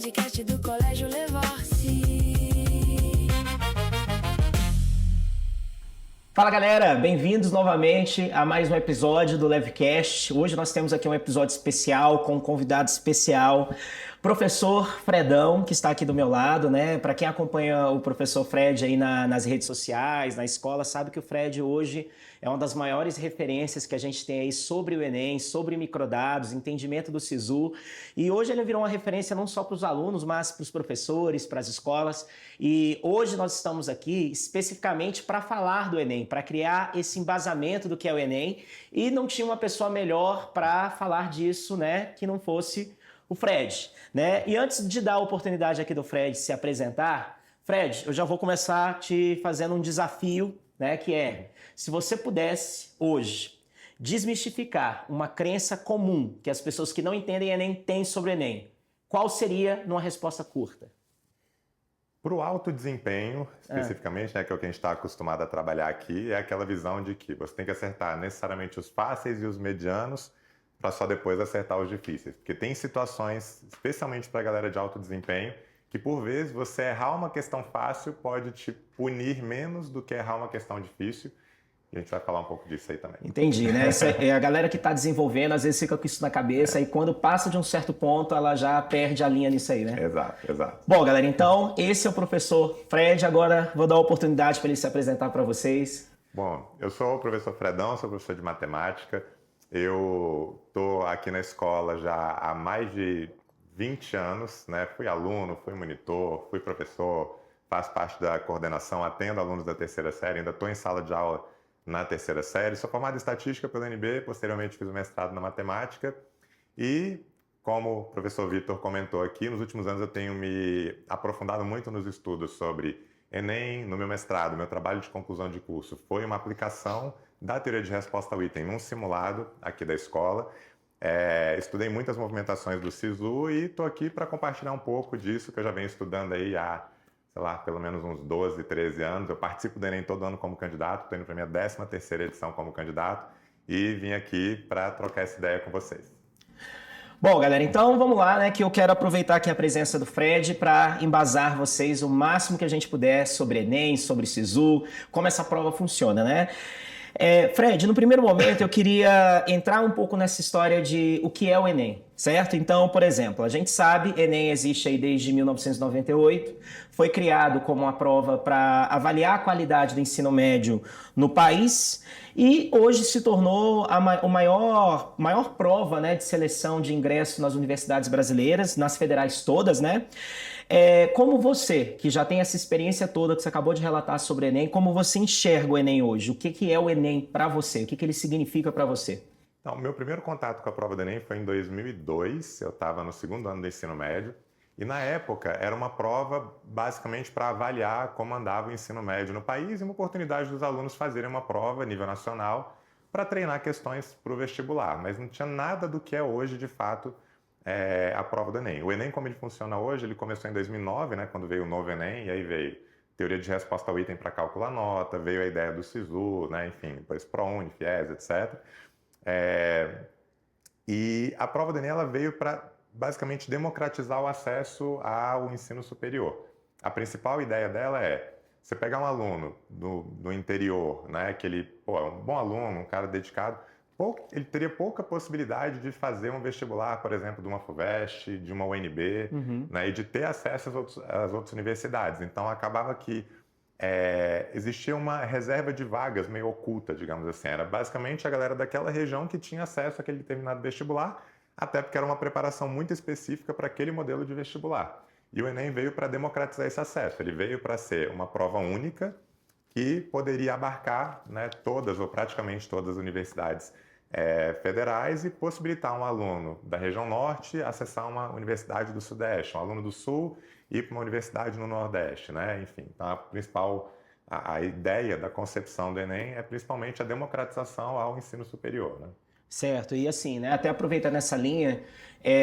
podcast do Colégio Levorce. Fala galera, bem-vindos novamente a mais um episódio do Levcast. Hoje nós temos aqui um episódio especial com um convidado especial, professor Fredão, que está aqui do meu lado, né? Para quem acompanha o professor Fred aí nas redes sociais, na escola, sabe que o Fred hoje é uma das maiores referências que a gente tem aí sobre o Enem, sobre microdados, entendimento do SISU. E hoje ele virou uma referência não só para os alunos, mas para os professores, para as escolas. E hoje nós estamos aqui especificamente para falar do Enem, para criar esse embasamento do que é o Enem. E não tinha uma pessoa melhor para falar disso, né, que não fosse o Fred, né? E antes de dar a oportunidade aqui do Fred se apresentar, Fred, eu já vou começar te fazendo um desafio, né? Que é, se você pudesse hoje desmistificar uma crença comum que as pessoas que não entendem Enem têm sobre o Enem, qual seria numa resposta curta? Para o alto desempenho, especificamente, né, que é o que a gente está acostumado a trabalhar aqui, é aquela visão de que você tem que acertar necessariamente os fáceis e os medianos para só depois acertar os difíceis. Porque tem situações, especialmente para a galera de alto desempenho, que por vezes você errar uma questão fácil pode te punir menos do que errar uma questão difícil. E a gente vai falar um pouco disso aí também. Entendi, né? A galera que está desenvolvendo, às vezes fica com isso na cabeça e quando passa de um certo ponto, ela já perde a linha nisso aí, né? Exato, exato. Bom, galera, então esse é o professor Fred. Agora vou dar a oportunidade para ele se apresentar para vocês. Bom, eu sou o professor Fredão, sou professor de matemática. Eu estou aqui na escola já há mais de 20 anos, né? Fui aluno, fui monitor, fui professor, faço parte da coordenação, atendo alunos da terceira série, ainda estou em sala de aula na terceira série. Sou formado em estatística pela UNB, posteriormente fiz o mestrado na matemática e, como o professor Vitor comentou aqui, nos últimos anos eu tenho me aprofundado muito nos estudos sobre Enem. No meu mestrado, meu trabalho de conclusão de curso foi uma aplicação da teoria de resposta ao item num simulado aqui da escola. Estudei muitas movimentações do SISU e estou aqui para compartilhar um pouco disso que eu já venho estudando aí há, sei lá, pelo menos uns 12, 13 anos. Eu participo do Enem todo ano como candidato, estou indo para a minha 13ª edição como candidato e vim aqui para trocar essa ideia com vocês. Bom, galera, então vamos lá, né, que eu quero aproveitar aqui a presença do Fred para embasar vocês o máximo que a gente puder sobre Enem, sobre SISU, como essa prova funciona, né? Fred, no primeiro momento eu queria entrar um pouco nessa história de o que é o Enem, certo? Então, por exemplo, a gente sabe, Enem existe aí desde 1998, foi criado como uma prova para avaliar a qualidade do ensino médio no país e hoje se tornou a maior prova, né, de seleção de ingresso nas universidades brasileiras, nas federais todas, né? Como você, que já tem essa experiência toda que você acabou de relatar sobre o Enem, como você enxerga o Enem hoje? O que é o Enem para você? O que ele significa para você? Então, meu primeiro contato com a prova do Enem foi em 2002, eu estava no segundo ano do ensino médio, e na época era uma prova basicamente para avaliar como andava o ensino médio no país e uma oportunidade dos alunos fazerem uma prova a nível nacional para treinar questões para o vestibular, mas não tinha nada do que é hoje, de fato, a prova do Enem. O Enem, como ele funciona hoje, ele começou em 2009, né, quando veio o novo Enem, e aí veio teoria de resposta ao item para calcular nota, veio a ideia do SISU, né, enfim, depois ProUni, FIES, etc. E a prova do Enem ela veio para basicamente democratizar o acesso ao ensino superior. A principal ideia dela é você pegar um aluno do interior, né, que ele é um bom aluno, um cara dedicado, ele teria pouca possibilidade de fazer um vestibular, por exemplo, de uma FUVEST, de uma UNB, né, e de ter acesso às outras universidades. Então, acabava que existia uma reserva de vagas meio oculta, digamos assim. Era basicamente a galera daquela região que tinha acesso àquele determinado vestibular, até porque era uma preparação muito específica para aquele modelo de vestibular. E o Enem veio para democratizar esse acesso. Ele veio para ser uma prova única que poderia abarcar, né, todas ou praticamente todas as universidades federais e possibilitar um aluno da região norte acessar uma universidade do sudeste, um aluno do sul ir para uma universidade no nordeste, né? Enfim, então a ideia da concepção do Enem é principalmente a democratização ao ensino superior, né? Certo, e assim, né, até aproveitando essa linha,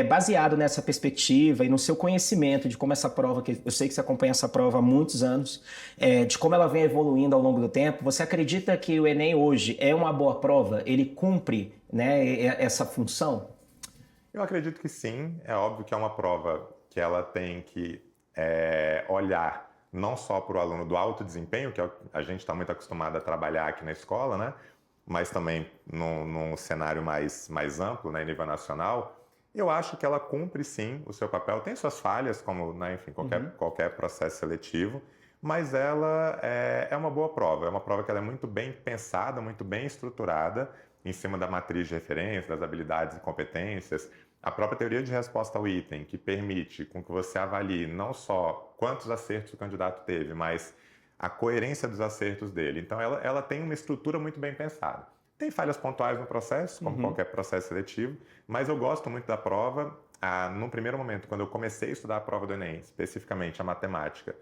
baseado nessa perspectiva e no seu conhecimento de como essa prova, que eu sei que você acompanha essa prova há muitos anos, de como ela vem evoluindo ao longo do tempo, você acredita que o Enem hoje é uma boa prova? Ele cumpre, né, essa função? Eu acredito que sim. É óbvio que é uma prova que ela tem que olhar não só para o aluno do alto desempenho, que a gente está muito acostumado a trabalhar aqui na escola, né? Mas também num cenário mais amplo, né, em nível nacional, eu acho que ela cumpre sim o seu papel. Tem suas falhas, como, né, enfim, qualquer processo seletivo, mas ela é uma boa prova. É uma prova que ela é muito bem pensada, muito bem estruturada, em cima da matriz de referência, das habilidades e competências. A própria teoria de resposta ao item, que permite com que você avalie não só quantos acertos o candidato teve, mas a coerência dos acertos dele. Então, ela tem uma estrutura muito bem pensada. Tem falhas pontuais no processo, como qualquer processo seletivo, mas eu gosto muito da prova. No primeiro momento, quando eu comecei a estudar a prova do Enem, especificamente a matemática,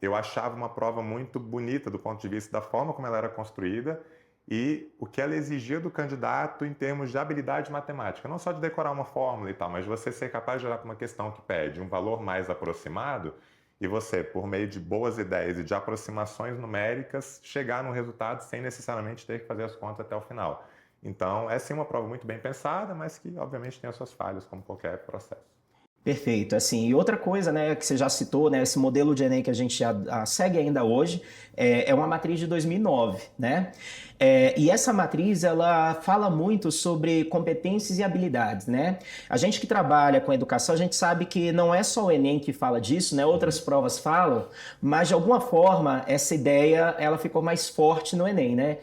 eu achava uma prova muito bonita do ponto de vista da forma como ela era construída e o que ela exigia do candidato em termos de habilidade matemática. Não só de decorar uma fórmula e tal, mas de você ser capaz de olhar para uma questão que pede um valor mais aproximado e você, por meio de boas ideias e de aproximações numéricas, chegar num resultado sem necessariamente ter que fazer as contas até o final. Então, essa é uma prova muito bem pensada, mas que, obviamente, tem as suas falhas, como qualquer processo. Perfeito, assim, e outra coisa, né, que você já citou, né, esse modelo de Enem que a gente segue ainda hoje, é uma matriz de 2009, né, e essa matriz, ela fala muito sobre competências e habilidades, né, a gente que trabalha com educação, a gente sabe que não é só o Enem que fala disso, né, outras provas falam, mas de alguma forma, essa ideia, ela ficou mais forte no Enem, né,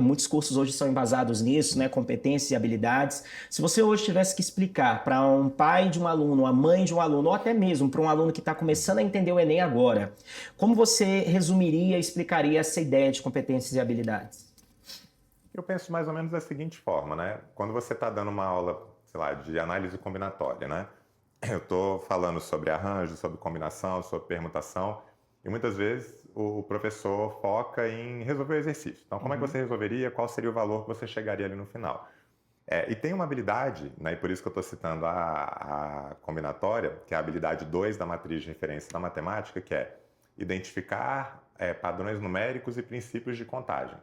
muitos cursos hoje são embasados nisso, né, competências e habilidades. Se você hoje tivesse que explicar para um pai de um aluno, a mãe de um aluno, ou até mesmo para um aluno que está começando a entender o Enem agora, como você resumiria e explicaria essa ideia de competências e habilidades? Eu penso mais ou menos da seguinte forma, né? Quando você está dando uma aula, sei lá, de análise combinatória, né? Eu estou falando sobre arranjo, sobre combinação, sobre permutação, e muitas vezes o professor foca em resolver o exercício. Então, como é que você resolveria? Qual seria o valor que você chegaria ali no final? E tem uma habilidade, né, e por isso que eu estou citando a combinatória, que é a habilidade 2 da matriz de referência da matemática, que é identificar padrões numéricos e princípios de contagem.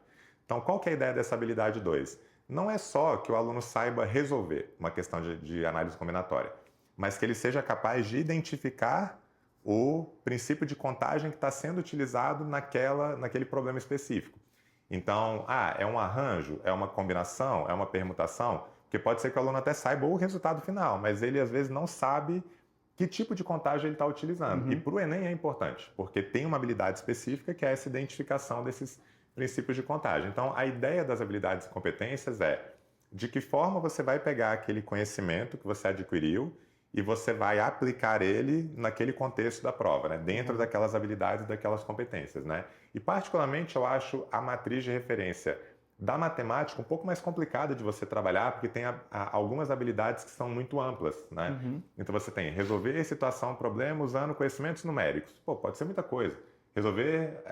Então, qual que é a ideia dessa habilidade 2? Não é só que o aluno saiba resolver uma questão de análise combinatória, mas que ele seja capaz de identificar o princípio de contagem que está sendo utilizado naquele problema específico. Então, é um arranjo, é uma combinação, é uma permutação, porque pode ser que o aluno até saiba o resultado final, mas ele às vezes não sabe que tipo de contagem ele está utilizando. E para o Enem é importante, porque tem uma habilidade específica que é essa identificação desses princípios de contagem. Então, a ideia das habilidades e competências é de que forma você vai pegar aquele conhecimento que você adquiriu e você vai aplicar ele naquele contexto da prova, né? Dentro daquelas habilidades, daquelas competências, né? E particularmente eu acho a matriz de referência da matemática um pouco mais complicada de você trabalhar, porque tem algumas habilidades que são muito amplas, né? Então você tem resolver situação, problema usando conhecimentos numéricos. Pode ser muita coisa. Resolver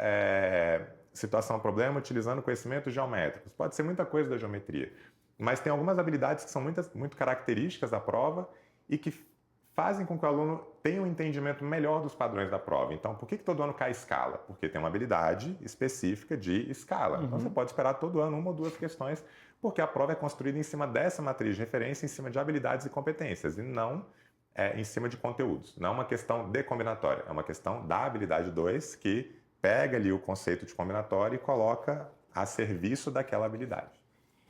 situação, problema utilizando conhecimentos geométricos. Pode ser muita coisa da geometria. Mas tem algumas habilidades que são muito características da prova e que fazem com que o aluno tenha um entendimento melhor dos padrões da prova. Então, por que todo ano cai escala? Porque tem uma habilidade específica de escala. Então, você pode esperar todo ano uma ou duas questões, porque a prova é construída em cima dessa matriz de referência, em cima de habilidades e competências, e não em cima de conteúdos. Não é uma questão de combinatória, é uma questão da habilidade 2, que pega ali o conceito de combinatória e coloca a serviço daquela habilidade.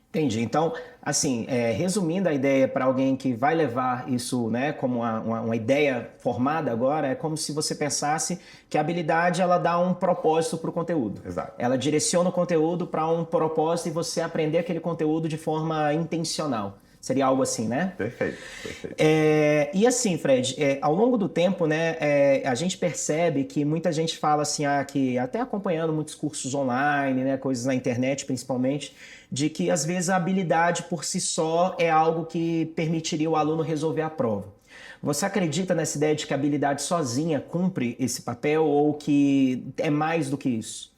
Entendi. Então, assim, resumindo a ideia para alguém que vai levar isso, né, como uma ideia formada agora, é como se você pensasse que a habilidade ela dá um propósito para o conteúdo. Exato. Ela direciona o conteúdo para um propósito e você aprender aquele conteúdo de forma intencional. Seria algo assim, né? Perfeito, perfeito. E assim, Fred, ao longo do tempo, né, a gente percebe que muita gente fala assim, que até acompanhando muitos cursos online, né, coisas na internet principalmente, de que às vezes a habilidade por si só é algo que permitiria o aluno resolver a prova. Você acredita nessa ideia de que a habilidade sozinha cumpre esse papel ou que é mais do que isso?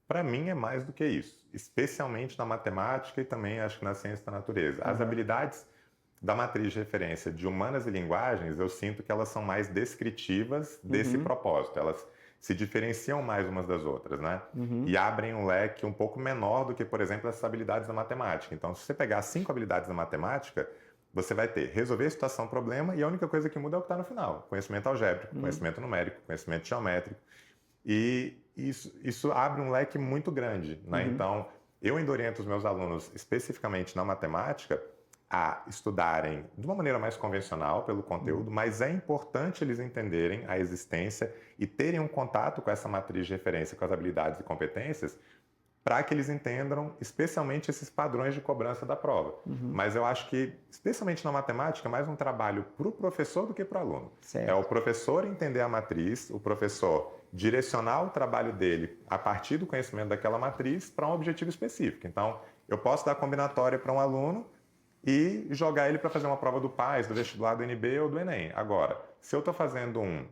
Para mim é mais do que isso, especialmente na matemática e também acho que na ciência da natureza. As habilidades da matriz de referência de humanas e linguagens, eu sinto que elas são mais descritivas desse propósito. Elas se diferenciam mais umas das outras, né? E abrem um leque um pouco menor do que, por exemplo, essas habilidades da matemática. Então, se você pegar 5 habilidades da matemática, você vai ter resolver a situação, problema, e a única coisa que muda é o que está no final. Conhecimento algébrico, conhecimento numérico, conhecimento geométrico. E isso abre um leque muito grande, né? Então, eu ainda oriento os meus alunos, especificamente na matemática, a estudarem de uma maneira mais convencional pelo conteúdo, mas é importante eles entenderem a existência e terem um contato com essa matriz de referência, com as habilidades e competências, para que eles entendam especialmente esses padrões de cobrança da prova. Mas eu acho que, especialmente na matemática, é mais um trabalho para o professor do que para o aluno. Certo. É o professor entender a matriz, o professor direcionar o trabalho dele a partir do conhecimento daquela matriz para um objetivo específico. Então, eu posso dar combinatória para um aluno e jogar ele para fazer uma prova do PAS, do vestibular do NB ou do Enem. Agora, se eu estou fazendo um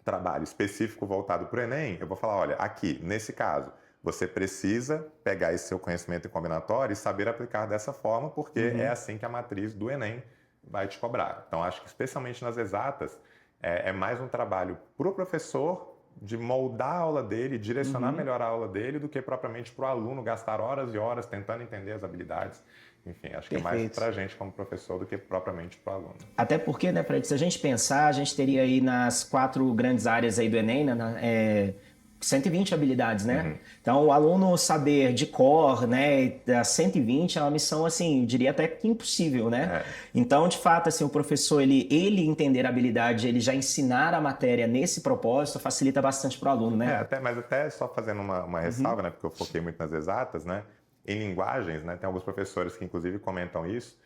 trabalho específico voltado para o Enem, eu vou falar, olha, aqui, nesse caso, você precisa pegar esse seu conhecimento em combinatório e saber aplicar dessa forma, porque é assim que a matriz do Enem vai te cobrar. Então, acho que especialmente nas exatas, é mais um trabalho para o professor de moldar a aula dele, direcionar melhor a aula dele, do que propriamente para o aluno gastar horas e horas tentando entender as habilidades. Enfim, acho que é mais para a gente como professor do que propriamente para o aluno. Até porque, né, Fred, se a gente pensar, a gente teria aí nas 4 grandes áreas aí do Enem, né, 120 habilidades, né? Então, o aluno saber de cor, né, das 120 é uma missão, assim, diria até que impossível, né? Então, de fato, assim, o professor, ele entender a habilidade, ele já ensinar a matéria nesse propósito, facilita bastante para o aluno, né? Mas até só fazendo uma ressalva, né, porque eu foquei muito nas exatas, né? Em linguagens, né, tem alguns professores que, inclusive, comentam isso,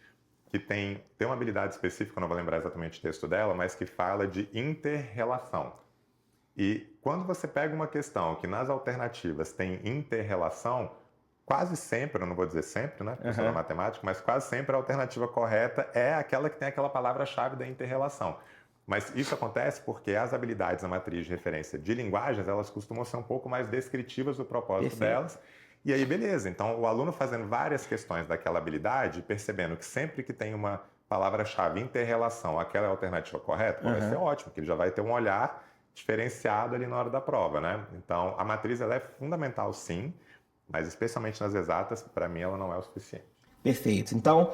que tem uma habilidade específica, eu não vou lembrar exatamente o texto dela, mas que fala de inter-relação. E quando você pega uma questão que nas alternativas tem inter-relação, quase sempre, eu não vou dizer sempre, né, porque eu sou da matemática, mas quase sempre a alternativa correta é aquela que tem aquela palavra-chave da inter-relação. Mas isso acontece porque as habilidades na matriz de referência de linguagens, elas costumam ser um pouco mais descritivas do propósito delas. E aí, beleza. Então, o aluno fazendo várias questões daquela habilidade, percebendo que sempre que tem uma palavra-chave inter-relação, aquela é a alternativa correta, vai ser ótimo, porque ele já vai ter um olhar diferenciado ali na hora da prova, né? Então, a matriz ela é fundamental, sim, mas especialmente nas exatas, para mim ela não é o suficiente. Perfeito. Então,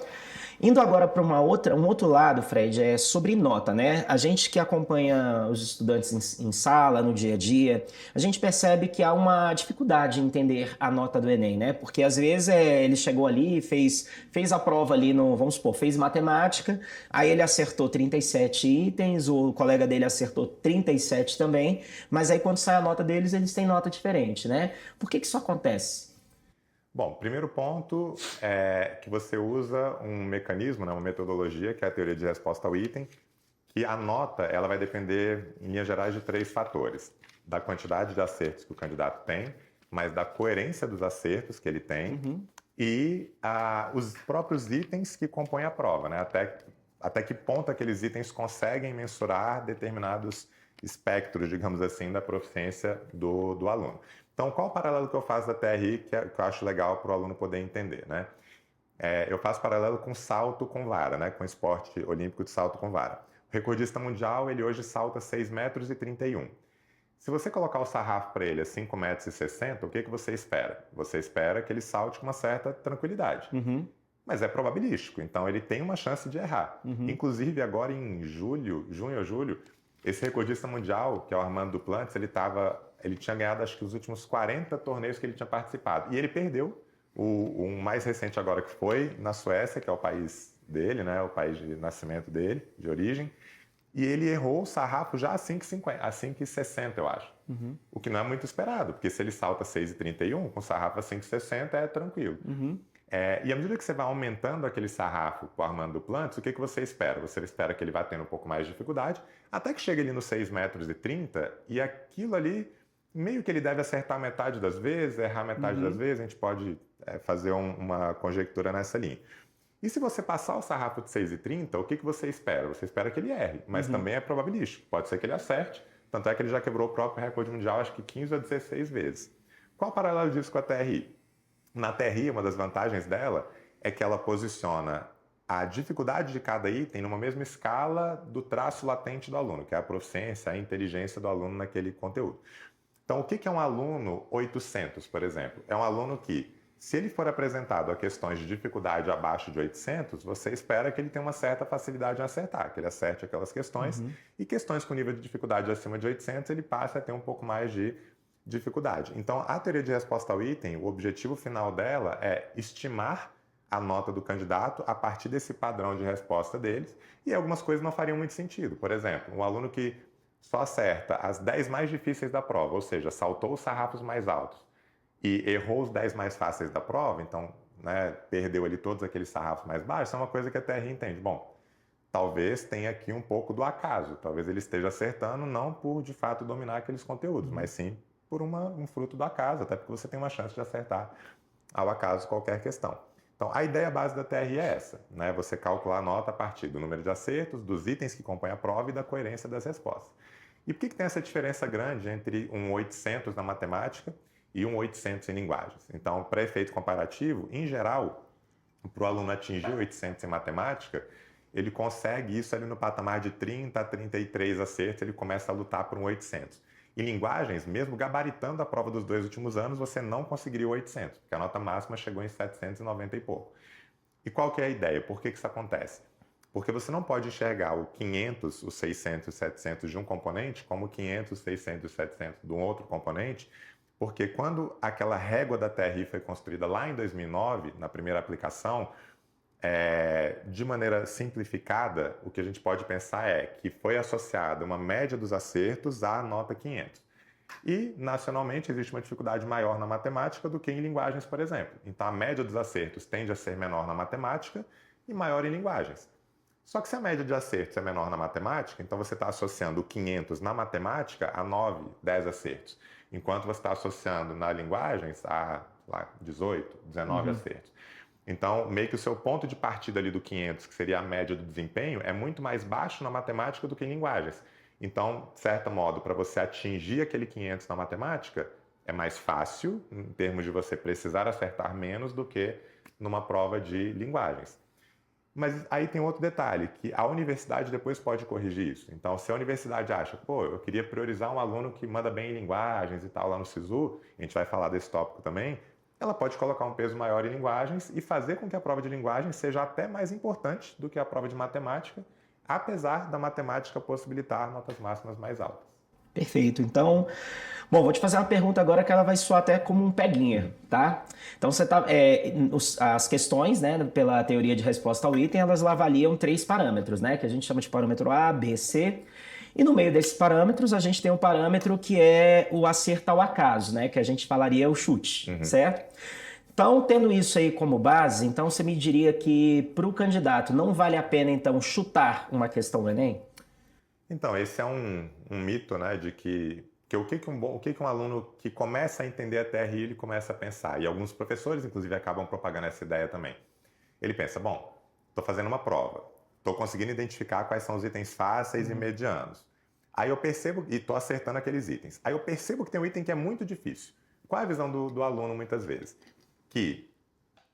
indo agora para um outro lado, Fred, é sobre nota, né? A gente que acompanha os estudantes em sala, no dia a dia, a gente percebe que há uma dificuldade em entender a nota do Enem, né? Porque às vezes ele chegou ali, fez a prova ali vamos supor, fez matemática, aí ele acertou 37 itens, o colega dele acertou 37 também, mas aí quando sai a nota deles, eles têm nota diferente, né? Por que isso acontece? Bom, primeiro ponto é que você usa um mecanismo, né, uma metodologia, que é a teoria de resposta ao item, que a nota ela vai depender, em linhas gerais, de 3 fatores. Da quantidade de acertos que o candidato tem, mas da coerência dos acertos que ele tem e os próprios itens que compõem a prova, né? Até que ponto aqueles itens conseguem mensurar determinados espectros, digamos assim, da proficiência do aluno. Então, qual o paralelo que eu faço da TRI que eu acho legal para o aluno poder entender, né? Eu faço paralelo com salto com vara, né? Com o esporte olímpico de salto com vara. O recordista mundial, ele hoje salta 6,31 metros. Se você colocar o sarrafo para ele a 5,60 metros, o que você espera? Você espera que ele salte com uma certa tranquilidade. Mas é probabilístico, então ele tem uma chance de errar. Inclusive, agora em junho ou julho, esse recordista mundial, que é o Armando Duplantis, ele tinha ganhado, acho que, os últimos 40 torneios que ele tinha participado. E ele perdeu o mais recente agora, que foi na Suécia, que é o país dele, né? O país de nascimento dele, de origem. E ele errou o sarrafo já a 5,60, eu acho. O que não é muito esperado, porque se ele salta 6,31, com sarrafo a 5,60 é tranquilo. E à medida que você vai aumentando aquele sarrafo com o Armando Duplantis, o que você espera? Você espera que ele vá tendo um pouco mais de dificuldade, até que chegue ali nos 6,30 metros, e aquilo ali, meio que ele deve acertar metade das vezes, errar metade das vezes, a gente pode fazer uma conjectura nessa linha. E se você passar o sarrafo de 6,30, o que você espera? Você espera que ele erre, mas também é probabilístico. Pode ser que ele acerte, tanto é que ele já quebrou o próprio recorde mundial, acho que 15 ou 16 vezes. Qual o paralelo disso com a TRI? Na TRI, uma das vantagens dela é que ela posiciona a dificuldade de cada item numa mesma escala do traço latente do aluno, que é a proficiência, a inteligência do aluno naquele conteúdo. Então, o que é um aluno 800, por exemplo? É um aluno que Se ele for apresentado a questões de dificuldade abaixo de 800, você espera que ele tenha uma certa facilidade em acertar, que ele acerte aquelas questões, e questões com nível de dificuldade acima de 800, ele passa a ter um pouco mais de dificuldade. Então, a teoria de resposta ao item, o objetivo final dela é estimar a nota do candidato a partir desse padrão de resposta deles, e algumas coisas não fariam muito sentido. Por exemplo, um aluno que só acerta as 10 mais difíceis da prova, ou seja, saltou os sarrafos mais altos, e errou os 10 mais fáceis da prova, então, né, perdeu ali todos aqueles sarrafos mais baixos, é uma coisa que a TRI entende. Bom, talvez tenha aqui um pouco do acaso, talvez ele esteja acertando não por, de fato, dominar aqueles conteúdos, mas sim por um fruto do acaso, até porque você tem uma chance de acertar ao acaso qualquer questão. Então, a ideia base da TRI é essa, né? Você calcular a nota a partir do número de acertos, dos itens que compõem a prova e da coerência das respostas. E por que tem essa diferença grande entre um 800 na matemática e um 800 em linguagens? Então, para efeito comparativo, em geral, para o aluno atingir 800 em matemática, ele consegue isso ali no patamar de 30 a 33 acertos, ele começa a lutar por um 800. Em linguagens, mesmo gabaritando a prova dos 2 últimos anos, você não conseguiria o 800, porque a nota máxima chegou em 790 e pouco. E qual que é a ideia? Por que isso acontece? Porque você não pode enxergar o 500, o 600 e o 700 de um componente como o 500, 600 e 700 de um outro componente, porque quando aquela régua da TRI foi construída lá em 2009, na primeira aplicação, de maneira simplificada, o que a gente pode pensar é que foi associada uma média dos acertos à nota 500. E, nacionalmente, existe uma dificuldade maior na matemática do que em linguagens, por exemplo. Então, a média dos acertos tende a ser menor na matemática e maior em linguagens. Só que se a média de acertos é menor na matemática, então você está associando o 500 na matemática a 9, 10 acertos, enquanto você está associando na linguagens a 18, 19 acertos. Então, meio que o seu ponto de partida ali do 500, que seria a média do desempenho, é muito mais baixo na matemática do que em linguagens. Então, de certo modo, para você atingir aquele 500 na matemática, é mais fácil, em termos de você precisar acertar menos do que numa prova de linguagens. Mas aí tem outro detalhe, que a universidade depois pode corrigir isso. Então, se a universidade acha, pô, eu queria priorizar um aluno que manda bem em linguagens e tal lá no SISU, a gente vai falar desse tópico também, ela pode colocar um peso maior em linguagens e fazer com que a prova de linguagens seja até mais importante do que a prova de matemática, apesar da matemática possibilitar notas máximas mais altas. Perfeito. Então, bom, vou te fazer uma pergunta agora que ela vai soar até como um peguinha, tá? Então, as questões, né, pela teoria de resposta ao item, elas avaliam 3 parâmetros, né, que a gente chama de parâmetro A, B, C. E no meio desses parâmetros, a gente tem um parâmetro que é o acerto ao acaso, né? Que a gente falaria o chute, certo? Então, tendo isso aí como base, então você me diria que para o candidato não vale a pena, então, chutar uma questão do Enem? Então, esse é um mito, né? De que o que um aluno que começa a entender a TRI, ele começa a pensar. E alguns professores, inclusive, acabam propagando essa ideia também. Ele pensa, bom, estou fazendo uma prova. Estou conseguindo identificar quais são os itens fáceis e medianos. Aí eu percebo, e estou acertando aqueles itens. Aí eu percebo que tem um item que é muito difícil. Qual é a visão do aluno muitas vezes? Que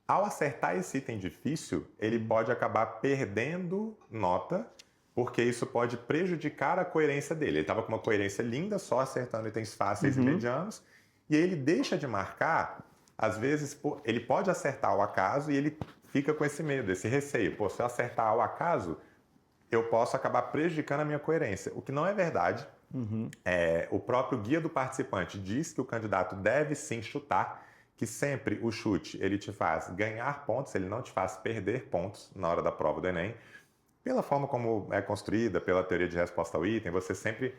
ao acertar esse item difícil, ele pode acabar perdendo nota, porque isso pode prejudicar a coerência dele. Ele estava com uma coerência linda, só acertando itens fáceis e medianos, e aí ele deixa de marcar, às vezes, ele pode acertar ao acaso e ele fica com esse medo, esse receio. Pô, se eu acertar ao acaso, eu posso acabar prejudicando a minha coerência, o que não é verdade. O próprio guia do participante diz que o candidato deve sim chutar, que sempre o chute ele te faz ganhar pontos, ele não te faz perder pontos na hora da prova do Enem. Pela forma como é construída, pela teoria de resposta ao item, você sempre,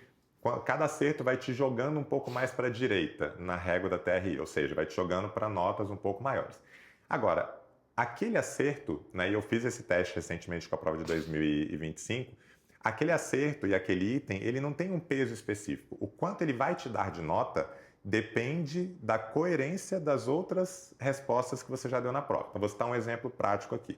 cada acerto vai te jogando um pouco mais para a direita na régua da TRI, ou seja, vai te jogando para notas um pouco maiores. Agora, aquele acerto, né, e eu fiz esse teste recentemente com a prova de 2025, aquele acerto e aquele item, ele não tem um peso específico. O quanto ele vai te dar de nota depende da coerência das outras respostas que você já deu na prova. Então, vou citar um exemplo prático aqui.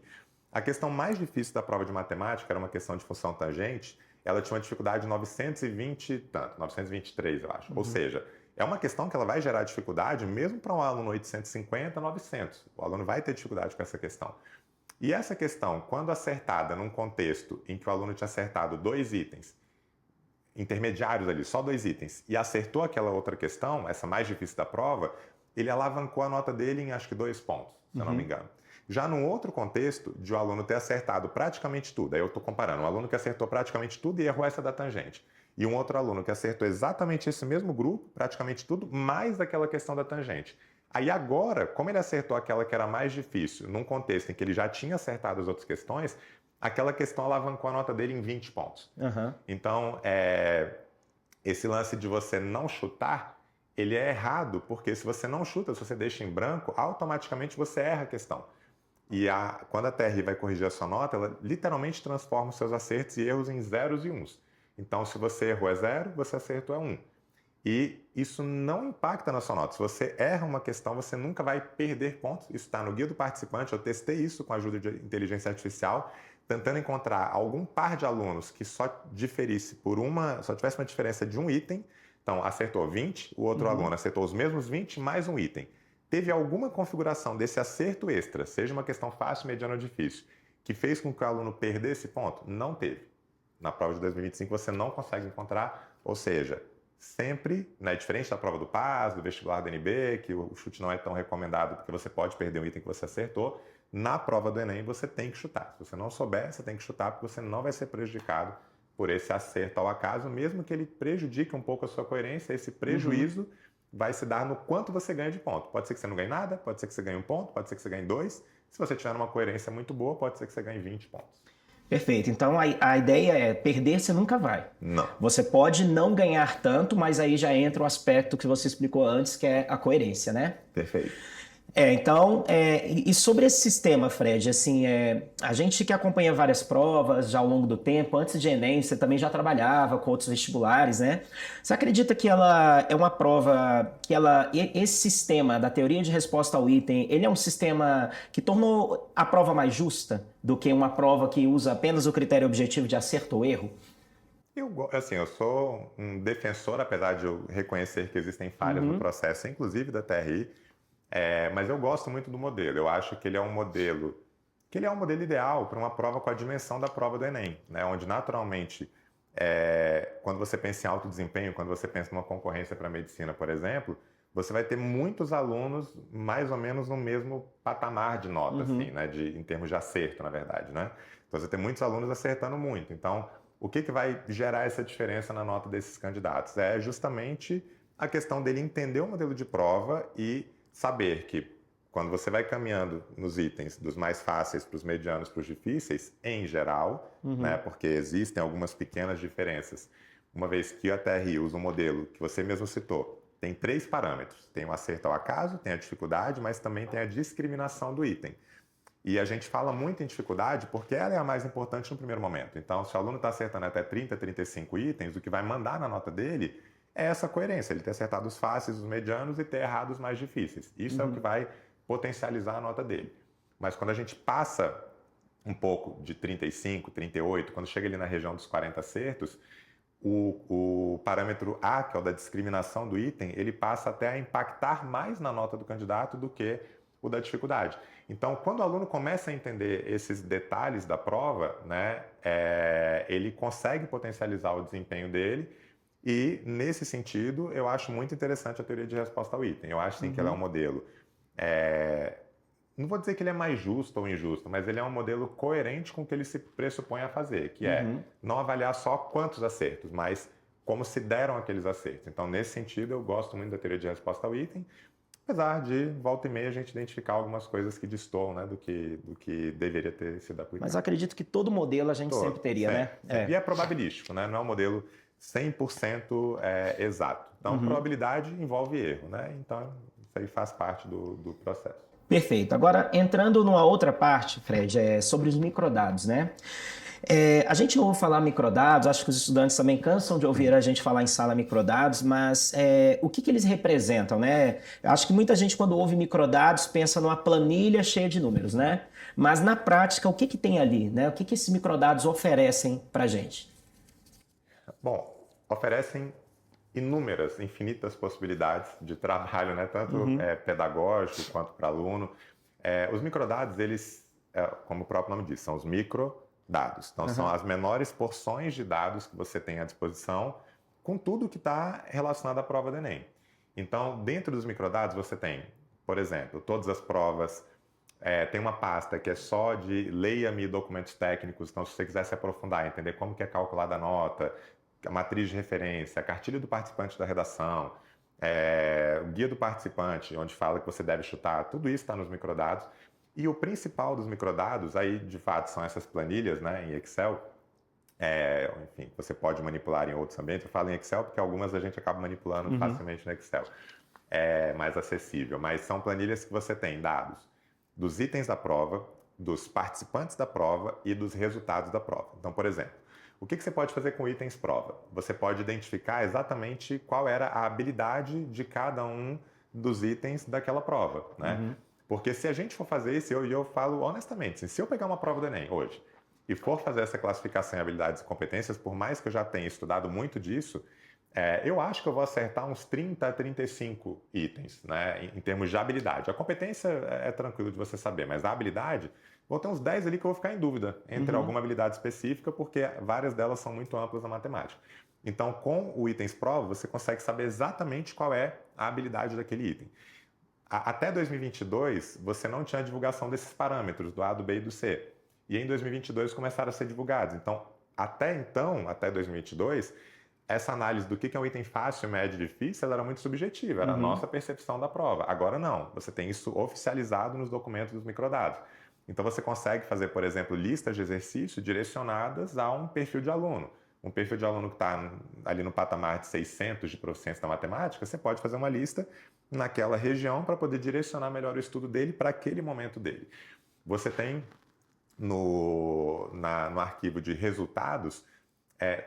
A questão mais difícil da prova de matemática era uma questão de função tangente, ela tinha uma dificuldade de 923, eu acho. Ou seja, é uma questão que ela vai gerar dificuldade mesmo para um aluno 850, 900. O aluno vai ter dificuldade com essa questão. E essa questão, quando acertada num contexto em que o aluno tinha acertado 2 itens, intermediários ali, só 2 itens, e acertou aquela outra questão, essa mais difícil da prova, ele alavancou a nota dele em acho que 2 pontos, se eu não me engano. Já num outro contexto, de o aluno ter acertado praticamente tudo, aí eu estou comparando, um aluno que acertou praticamente tudo e errou essa da tangente, e um outro aluno que acertou exatamente esse mesmo grupo, praticamente tudo, mais aquela questão da tangente. Aí agora, como ele acertou aquela que era mais difícil, num contexto em que ele já tinha acertado as outras questões, aquela questão alavancou a nota dele em 20 pontos. Então, esse lance de você não chutar, ele é errado, porque se você não chuta, se você deixa em branco, automaticamente você erra a questão. E quando a TRI vai corrigir a sua nota, ela literalmente transforma os seus acertos e erros em zeros e uns. Então, se você errou é 0, você acertou é 1. E isso não impacta na sua nota. Se você erra uma questão, você nunca vai perder pontos. Isso está no guia do participante. Eu testei isso com a ajuda de inteligência artificial, tentando encontrar algum par de alunos que só diferisse só tivesse uma diferença de um item. Então, acertou 20, o outro aluno acertou os mesmos 20 mais um item. Teve alguma configuração desse acerto extra, seja uma questão fácil, mediana ou difícil, que fez com que o aluno perdesse ponto? Não teve. Na prova de 2025 você não consegue encontrar, ou seja, sempre, né, diferente da prova do PAS, do vestibular da NB, que o chute não é tão recomendado porque você pode perder um item que você acertou, na prova do Enem você tem que chutar. Se você não souber, você tem que chutar porque você não vai ser prejudicado por esse acerto ao acaso, mesmo que ele prejudique um pouco a sua coerência, esse prejuízo vai se dar no quanto você ganha de ponto. Pode ser que você não ganhe nada, pode ser que você ganhe 1 ponto, pode ser que você ganhe 2. Se você tiver uma coerência muito boa, pode ser que você ganhe 20 pontos. Perfeito. Então a ideia é perder você nunca vai. Não. Você pode não ganhar tanto, mas aí já entra o aspecto que você explicou antes, que é a coerência, né? Perfeito. Então, e sobre esse sistema, Fred, assim, a gente que acompanha várias provas já ao longo do tempo, antes de Enem, você também já trabalhava com outros vestibulares, né? Você acredita que ela é uma prova, esse sistema da teoria de resposta ao item, ele é um sistema que tornou a prova mais justa do que uma prova que usa apenas o critério objetivo de acerto ou erro? Eu sou um defensor, apesar de eu reconhecer que existem falhas no processo, inclusive da TRI, mas eu gosto muito do modelo. Eu acho que ele é um modelo ideal para uma prova com a dimensão da prova do Enem, né? Onde naturalmente, quando você pensa em alto desempenho, quando você pensa numa concorrência para a medicina, por exemplo, você vai ter muitos alunos mais ou menos no mesmo patamar de nota, assim, né? Em termos de acerto, na verdade, né? Então você tem muitos alunos acertando muito. Então, o que vai gerar essa diferença na nota desses candidatos? É justamente a questão dele entender o modelo de prova e saber que quando você vai caminhando nos itens dos mais fáceis para os medianos para os difíceis, em geral, né, porque existem algumas pequenas diferenças, uma vez que a TRI usa um modelo que você mesmo citou, tem 3 parâmetros. Tem o acerto ao acaso, tem a dificuldade, mas também tem a discriminação do item. E a gente fala muito em dificuldade porque ela é a mais importante no primeiro momento. Então, se o aluno está acertando até 30, 35 itens, o que vai mandar na nota dele é essa coerência, ele ter acertado os fáceis, os medianos e ter errado os mais difíceis. Isso é o que vai potencializar a nota dele. Mas quando a gente passa um pouco de 35, 38, quando chega ali na região dos 40 acertos, o parâmetro A, que é o da discriminação do item, ele passa até a impactar mais na nota do candidato do que o da dificuldade. Então, quando o aluno começa a entender esses detalhes da prova, né, ele consegue potencializar o desempenho dele. E, nesse sentido, eu acho muito interessante a teoria de resposta ao item. Eu acho, sim, que ela é um modelo... não vou dizer que ele é mais justo ou injusto, mas ele é um modelo coerente com o que ele se pressupõe a fazer, que é não avaliar só quantos acertos, mas como se deram aqueles acertos. Então, nesse sentido, eu gosto muito da teoria de resposta ao item, apesar de, volta e meia, a gente identificar algumas coisas que destoam, né, do que deveria ter sido aplicado. Mas eu acredito que todo modelo a gente sempre teria, né? E é probabilístico, né? Não é um modelo 100% exato. Então, probabilidade envolve erro, né? Então, isso aí faz parte do processo. Perfeito. Agora, entrando numa outra parte, Fred, sobre os microdados, né? A gente ouve falar microdados, acho que os estudantes também cansam de ouvir a gente falar em sala microdados, mas o que eles representam, né? Eu acho que muita gente, quando ouve microdados, pensa numa planilha cheia de números, né? Mas, na prática, o que tem ali, né? O que esses microdados oferecem para a gente? Bom, oferecem infinitas possibilidades de trabalho, né? Tanto pedagógico quanto para aluno. Os microdados, eles, como o próprio nome diz, são os microdados. Então, são as menores porções de dados que você tem à disposição com tudo que está relacionado à prova do Enem. Então, dentro dos microdados você tem, por exemplo, todas as provas, tem uma pasta que é só de leia-me documentos técnicos, então se você quiser se aprofundar, entender como que é calculada a nota, a matriz de referência, a cartilha do participante da redação, o guia do participante, onde fala que você deve chutar, tudo isso está nos microdados. E o principal dos microdados, aí de fato são essas planilhas, né, em Excel, enfim, você pode manipular em outros ambientes. Eu falo em Excel porque algumas a gente acaba manipulando facilmente no Excel. É mais acessível, mas são planilhas que você tem dados dos itens da prova, dos participantes da prova e dos resultados da prova. Então, por exemplo, o que você pode fazer com itens prova? Você pode identificar exatamente qual era a habilidade de cada um dos itens daquela prova, né? Porque se a gente for fazer isso, eu falo honestamente, se eu pegar uma prova do Enem hoje e for fazer essa classificação em habilidades e competências, por mais que eu já tenha estudado muito disso, eu acho que eu vou acertar uns 30 a 35 itens, né, em termos de habilidade. A competência é tranquilo de você saber, mas a habilidade, vou ter uns 10 ali que eu vou ficar em dúvida entre alguma habilidade específica, porque várias delas são muito amplas na matemática. Então, com o itens prova, você consegue saber exatamente qual é a habilidade daquele item. Até 2022, você não tinha divulgação desses parâmetros, do A, do B e do C. E em 2022 começaram a ser divulgados. Então, até 2022, essa análise do que é um item fácil, médio e difícil, ela era muito subjetiva, era a nossa percepção da prova. Agora não, você tem isso oficializado nos documentos dos microdados. Então você consegue fazer, por exemplo, listas de exercício direcionadas a um perfil de aluno. Um perfil de aluno que está ali no patamar de 600 de proficiência da matemática, você pode fazer uma lista naquela região para poder direcionar melhor o estudo dele para aquele momento dele. Você tem no arquivo de resultados,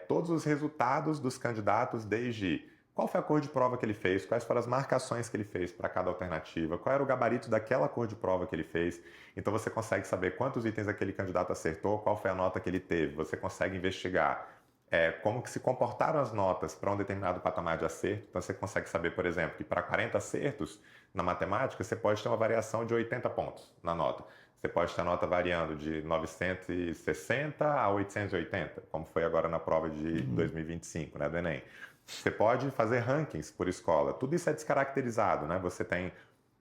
todos os resultados dos candidatos, desde qual foi a cor de prova que ele fez, quais foram as marcações que ele fez para cada alternativa, qual era o gabarito daquela cor de prova que ele fez. Então você consegue saber quantos itens aquele candidato acertou, qual foi a nota que ele teve. Você consegue investigar como que se comportaram as notas para um determinado patamar de acerto. Então você consegue saber, por exemplo, que para 40 acertos na matemática, você pode ter uma variação de 80 pontos na nota. Você pode ter a nota variando de 960 a 880, como foi agora na prova de 2025, né, do Enem. Você pode fazer rankings por escola. Tudo isso é descaracterizado, né? Você tem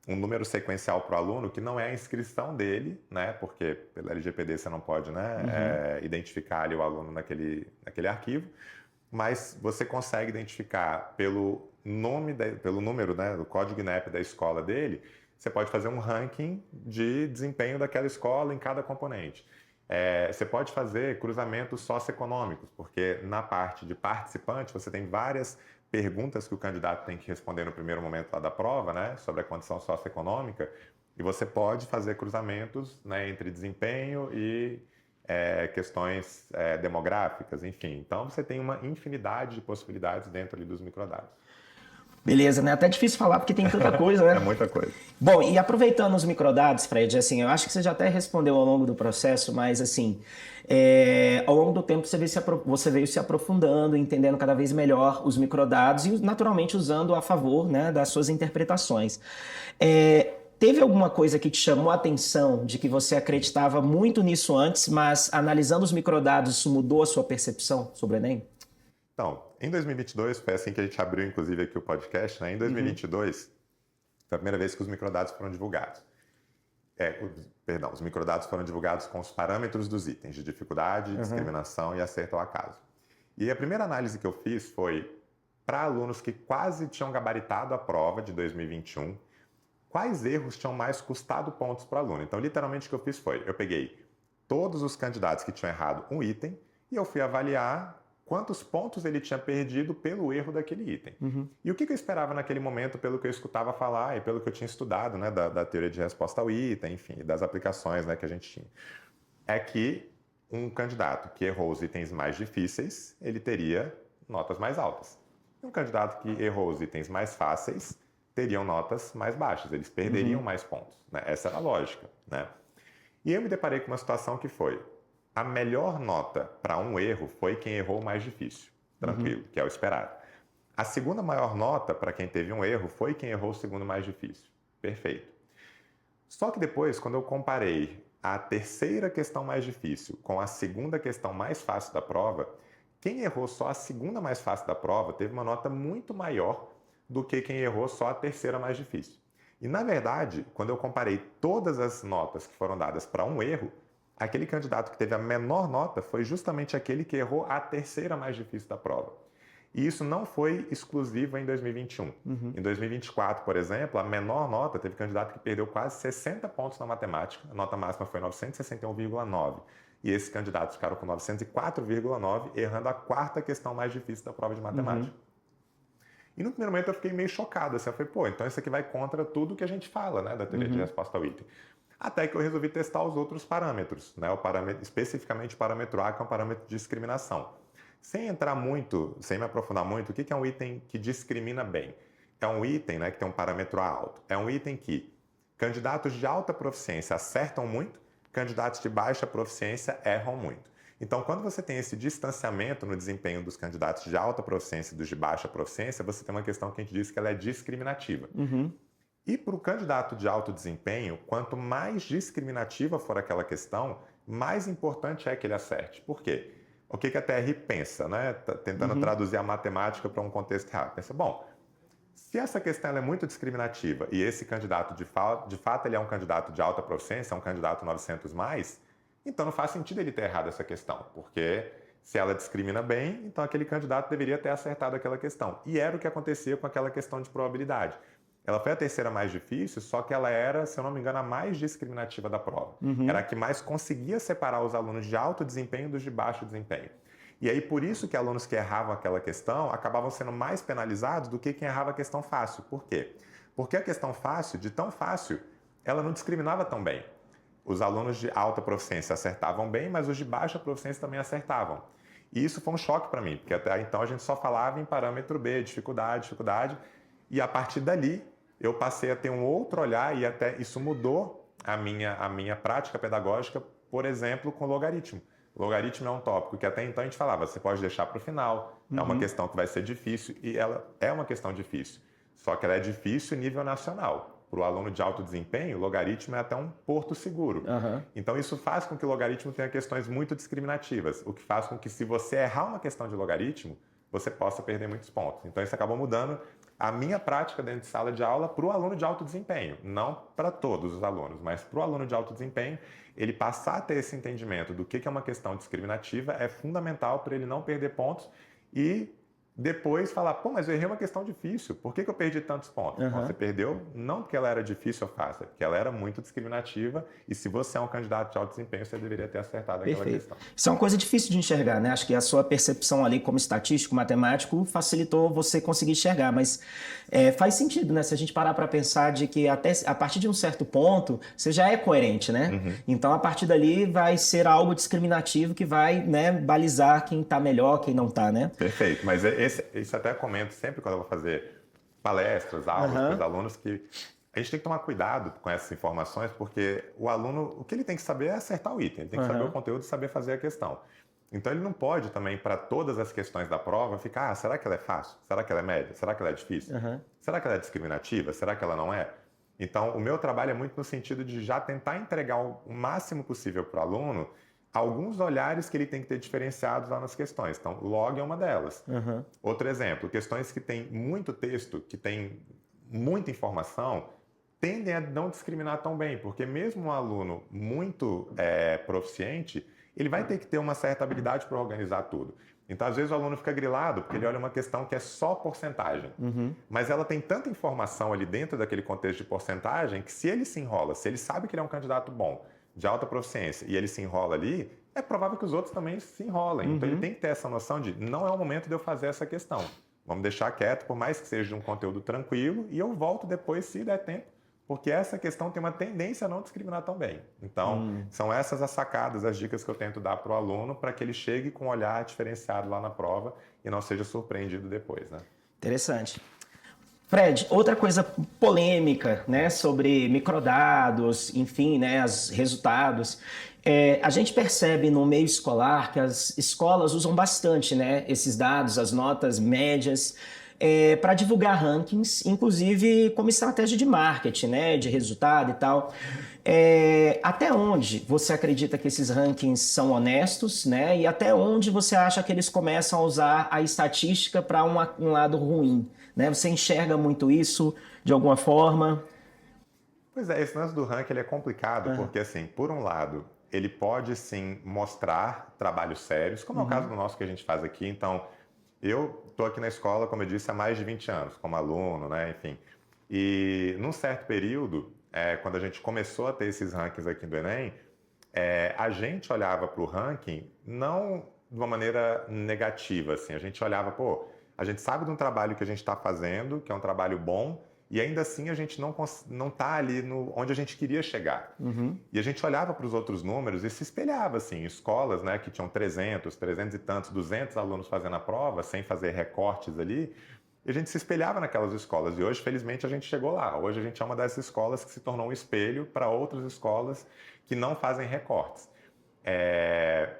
um número sequencial para o aluno que não é a inscrição dele, né? Porque pela LGPD você não pode, né, identificar ali o aluno naquele arquivo, mas você consegue identificar pelo número, né, do código INEP da escola dele. Você pode fazer um ranking de desempenho daquela escola em cada componente. Você pode fazer cruzamentos socioeconômicos, porque na parte de participante você tem várias perguntas que o candidato tem que responder no primeiro momento lá da prova, né, sobre a condição socioeconômica, e você pode fazer cruzamentos, né, entre desempenho e questões demográficas, enfim. Então você tem uma infinidade de possibilidades dentro ali dos microdados. Beleza, né? Até difícil falar porque tem tanta coisa, né? É muita coisa. Bom, e aproveitando os microdados, Fred, assim, eu acho que você já até respondeu ao longo do processo, mas assim, ao longo do tempo você veio se aprofundando, entendendo cada vez melhor os microdados e naturalmente usando a favor, né, das suas interpretações. Teve alguma coisa que te chamou a atenção de que você acreditava muito nisso antes, mas analisando os microdados isso mudou a sua percepção sobre o Enem? Então, em 2022, foi assim que a gente abriu, inclusive, aqui o podcast, né? Em 2022, foi a primeira vez que os microdados foram divulgados. Os microdados foram divulgados com os parâmetros dos itens de dificuldade, discriminação e acerto ao acaso. E a primeira análise que eu fiz foi para alunos que quase tinham gabaritado a prova de 2021, quais erros tinham mais custado pontos para o aluno. Então, literalmente, o que eu fiz foi, eu peguei todos os candidatos que tinham errado um item e eu fui avaliar quantos pontos ele tinha perdido pelo erro daquele item. E o que eu esperava naquele momento, pelo que eu escutava falar e pelo que eu tinha estudado, né, da teoria de resposta ao item, enfim, das aplicações, né, que a gente tinha, é que um candidato que errou os itens mais difíceis, ele teria notas mais altas. E um candidato que errou os itens mais fáceis, teriam notas mais baixas, eles perderiam mais pontos, né? Essa era a lógica, né? E eu me deparei com uma situação que foi: a melhor nota para um erro foi quem errou o mais difícil, tranquilo, que é o esperado. A segunda maior nota para quem teve um erro foi quem errou o segundo mais difícil. Perfeito. Só que depois, quando eu comparei a terceira questão mais difícil com a segunda questão mais fácil da prova, quem errou só a segunda mais fácil da prova teve uma nota muito maior do que quem errou só a terceira mais difícil. E, na verdade, quando eu comparei todas as notas que foram dadas para um erro, aquele candidato que teve a menor nota foi justamente aquele que errou a terceira mais difícil da prova. E isso não foi exclusivo em 2021. Em 2024, por exemplo, a menor nota, teve candidato que perdeu quase 60 pontos na matemática, a nota máxima foi 961,9. E esses candidatos ficaram com 904,9, errando a quarta questão mais difícil da prova de matemática. E no primeiro momento eu fiquei meio chocado, assim, eu falei, pô, então isso aqui vai contra tudo que a gente fala, né, da teoria de resposta ao item. Até que eu resolvi testar os outros parâmetros, né, especificamente o parâmetro A, que é um parâmetro de discriminação. Sem entrar muito, sem me aprofundar muito, o que é um item que discrimina bem? É um item, né, que tem um parâmetro A alto. É um item que candidatos de alta proficiência acertam muito, candidatos de baixa proficiência erram muito. Então, quando você tem esse distanciamento no desempenho dos candidatos de alta proficiência e dos de baixa proficiência, você tem uma questão que a gente diz que ela é discriminativa. E para o candidato de alto desempenho, quanto mais discriminativa for aquela questão, mais importante é que ele acerte. Por quê? O que a TRI pensa, né? Tentando traduzir a matemática para um contexto real. Pensa, bom, se essa questão ela é muito discriminativa e esse candidato, de fato, ele é um candidato de alta proficiência, é um candidato 900+, então não faz sentido ele ter errado essa questão, porque se ela discrimina bem, então aquele candidato deveria ter acertado aquela questão. E era o que acontecia com aquela questão de probabilidade. Ela foi a terceira mais difícil, só que ela era, se eu não me engano, a mais discriminativa da prova. Era a que mais conseguia separar os alunos de alto desempenho dos de baixo desempenho. E aí, por isso que alunos que erravam aquela questão acabavam sendo mais penalizados do que quem errava a questão fácil. Por quê? Porque a questão fácil, de tão fácil, ela não discriminava tão bem. Os alunos de alta proficiência acertavam bem, mas os de baixa proficiência também acertavam. E isso foi um choque para mim, porque até então a gente só falava em parâmetro B, dificuldade, e a partir dali eu passei a ter um outro olhar e até isso mudou a minha prática pedagógica, por exemplo, com logaritmo. Logaritmo é um tópico que até então a gente falava, você pode deixar para o final, é uma questão que vai ser difícil, e ela é uma questão difícil, só que ela é difícil nível nacional. Para o aluno de alto desempenho, logaritmo é até um porto seguro. Então isso faz com que o logaritmo tenha questões muito discriminativas, o que faz com que se você errar uma questão de logaritmo, você possa perder muitos pontos. Então isso acabou mudando a minha prática dentro de sala de aula para o aluno de alto desempenho. Não para todos os alunos, mas para o aluno de alto desempenho, ele passar a ter esse entendimento do que é uma questão discriminativa é fundamental para ele não perder pontos e depois falar, pô, mas eu errei uma questão difícil, por que eu perdi tantos pontos? Bom, você perdeu não porque ela era difícil ou fácil, é porque ela era muito discriminativa e se você é um candidato de alto desempenho, você deveria ter acertado aquela questão. Isso é uma coisa difícil de enxergar, né? Acho que a sua percepção ali como estatístico, matemático, facilitou você conseguir enxergar, mas faz sentido, né? Se a gente parar para pensar de que até a partir de um certo ponto, você já é coerente, né? Então, a partir dali vai ser algo discriminativo que vai, né, balizar quem está melhor, quem não está, né? Perfeito, mas isso até eu comento sempre quando eu vou fazer palestras, aulas para os alunos, que a gente tem que tomar cuidado com essas informações, porque o aluno, o que ele tem que saber é acertar o item, ele tem que saber o conteúdo e saber fazer a questão. Então ele não pode também, para todas as questões da prova, ficar, será que ela é fácil? Será que ela é média? Será que ela é difícil? Será que ela é discriminativa? Será que ela não é? Então o meu trabalho é muito no sentido de já tentar entregar o máximo possível para o aluno alguns olhares que ele tem que ter diferenciados lá nas questões. Então, log é uma delas. Outro exemplo, questões que têm muito texto, que têm muita informação, tendem a não discriminar tão bem, porque mesmo um aluno muito proficiente, ele vai ter que ter uma certa habilidade para organizar tudo. Então, às vezes, o aluno fica grilado porque ele olha uma questão que é só porcentagem. Mas ela tem tanta informação ali dentro daquele contexto de porcentagem que se ele se enrola, se ele sabe que ele é um candidato bom, de alta proficiência, e ele se enrola ali, é provável que os outros também se enrolem. Então ele tem que ter essa noção de não é o momento de eu fazer essa questão. Vamos deixar quieto, por mais que seja de um conteúdo tranquilo, e eu volto depois se der tempo, porque essa questão tem uma tendência a não discriminar tão bem. Então, são essas as sacadas, as dicas que eu tento dar para o aluno para que ele chegue com um olhar diferenciado lá na prova e não seja surpreendido depois, né? Interessante. Fred, outra coisa polêmica, né, sobre microdados, enfim, né, os resultados. A gente percebe no meio escolar que as escolas usam bastante, né, esses dados, as notas médias, para divulgar rankings, inclusive como estratégia de marketing, né, de resultado e tal. Até onde você acredita que esses rankings são honestos, né? E até onde você acha que eles começam a usar a estatística para um lado ruim, né? Você enxerga muito isso de alguma forma? Pois é, esse lance do ranking ele é complicado, porque assim, por um lado, ele pode sim mostrar trabalhos sérios, como é o caso do nosso que a gente faz aqui. Então, eu estou aqui na escola, como eu disse, há mais de 20 anos, como aluno, né? Enfim. E num certo período, quando a gente começou a ter esses rankings aqui do Enem, a gente olhava para o ranking não de uma maneira negativa, assim. A gente olhava, pô, a gente sabe de um trabalho que a gente está fazendo, que é um trabalho bom, e ainda assim a gente não está ali onde a gente queria chegar. E a gente olhava para os outros números e se espelhava, assim, escolas, né, que tinham 300 e tantos, 200 alunos fazendo a prova, sem fazer recortes ali, e a gente se espelhava naquelas escolas. E hoje, felizmente, a gente chegou lá. Hoje a gente é uma dessas escolas que se tornou um espelho para outras escolas que não fazem recortes.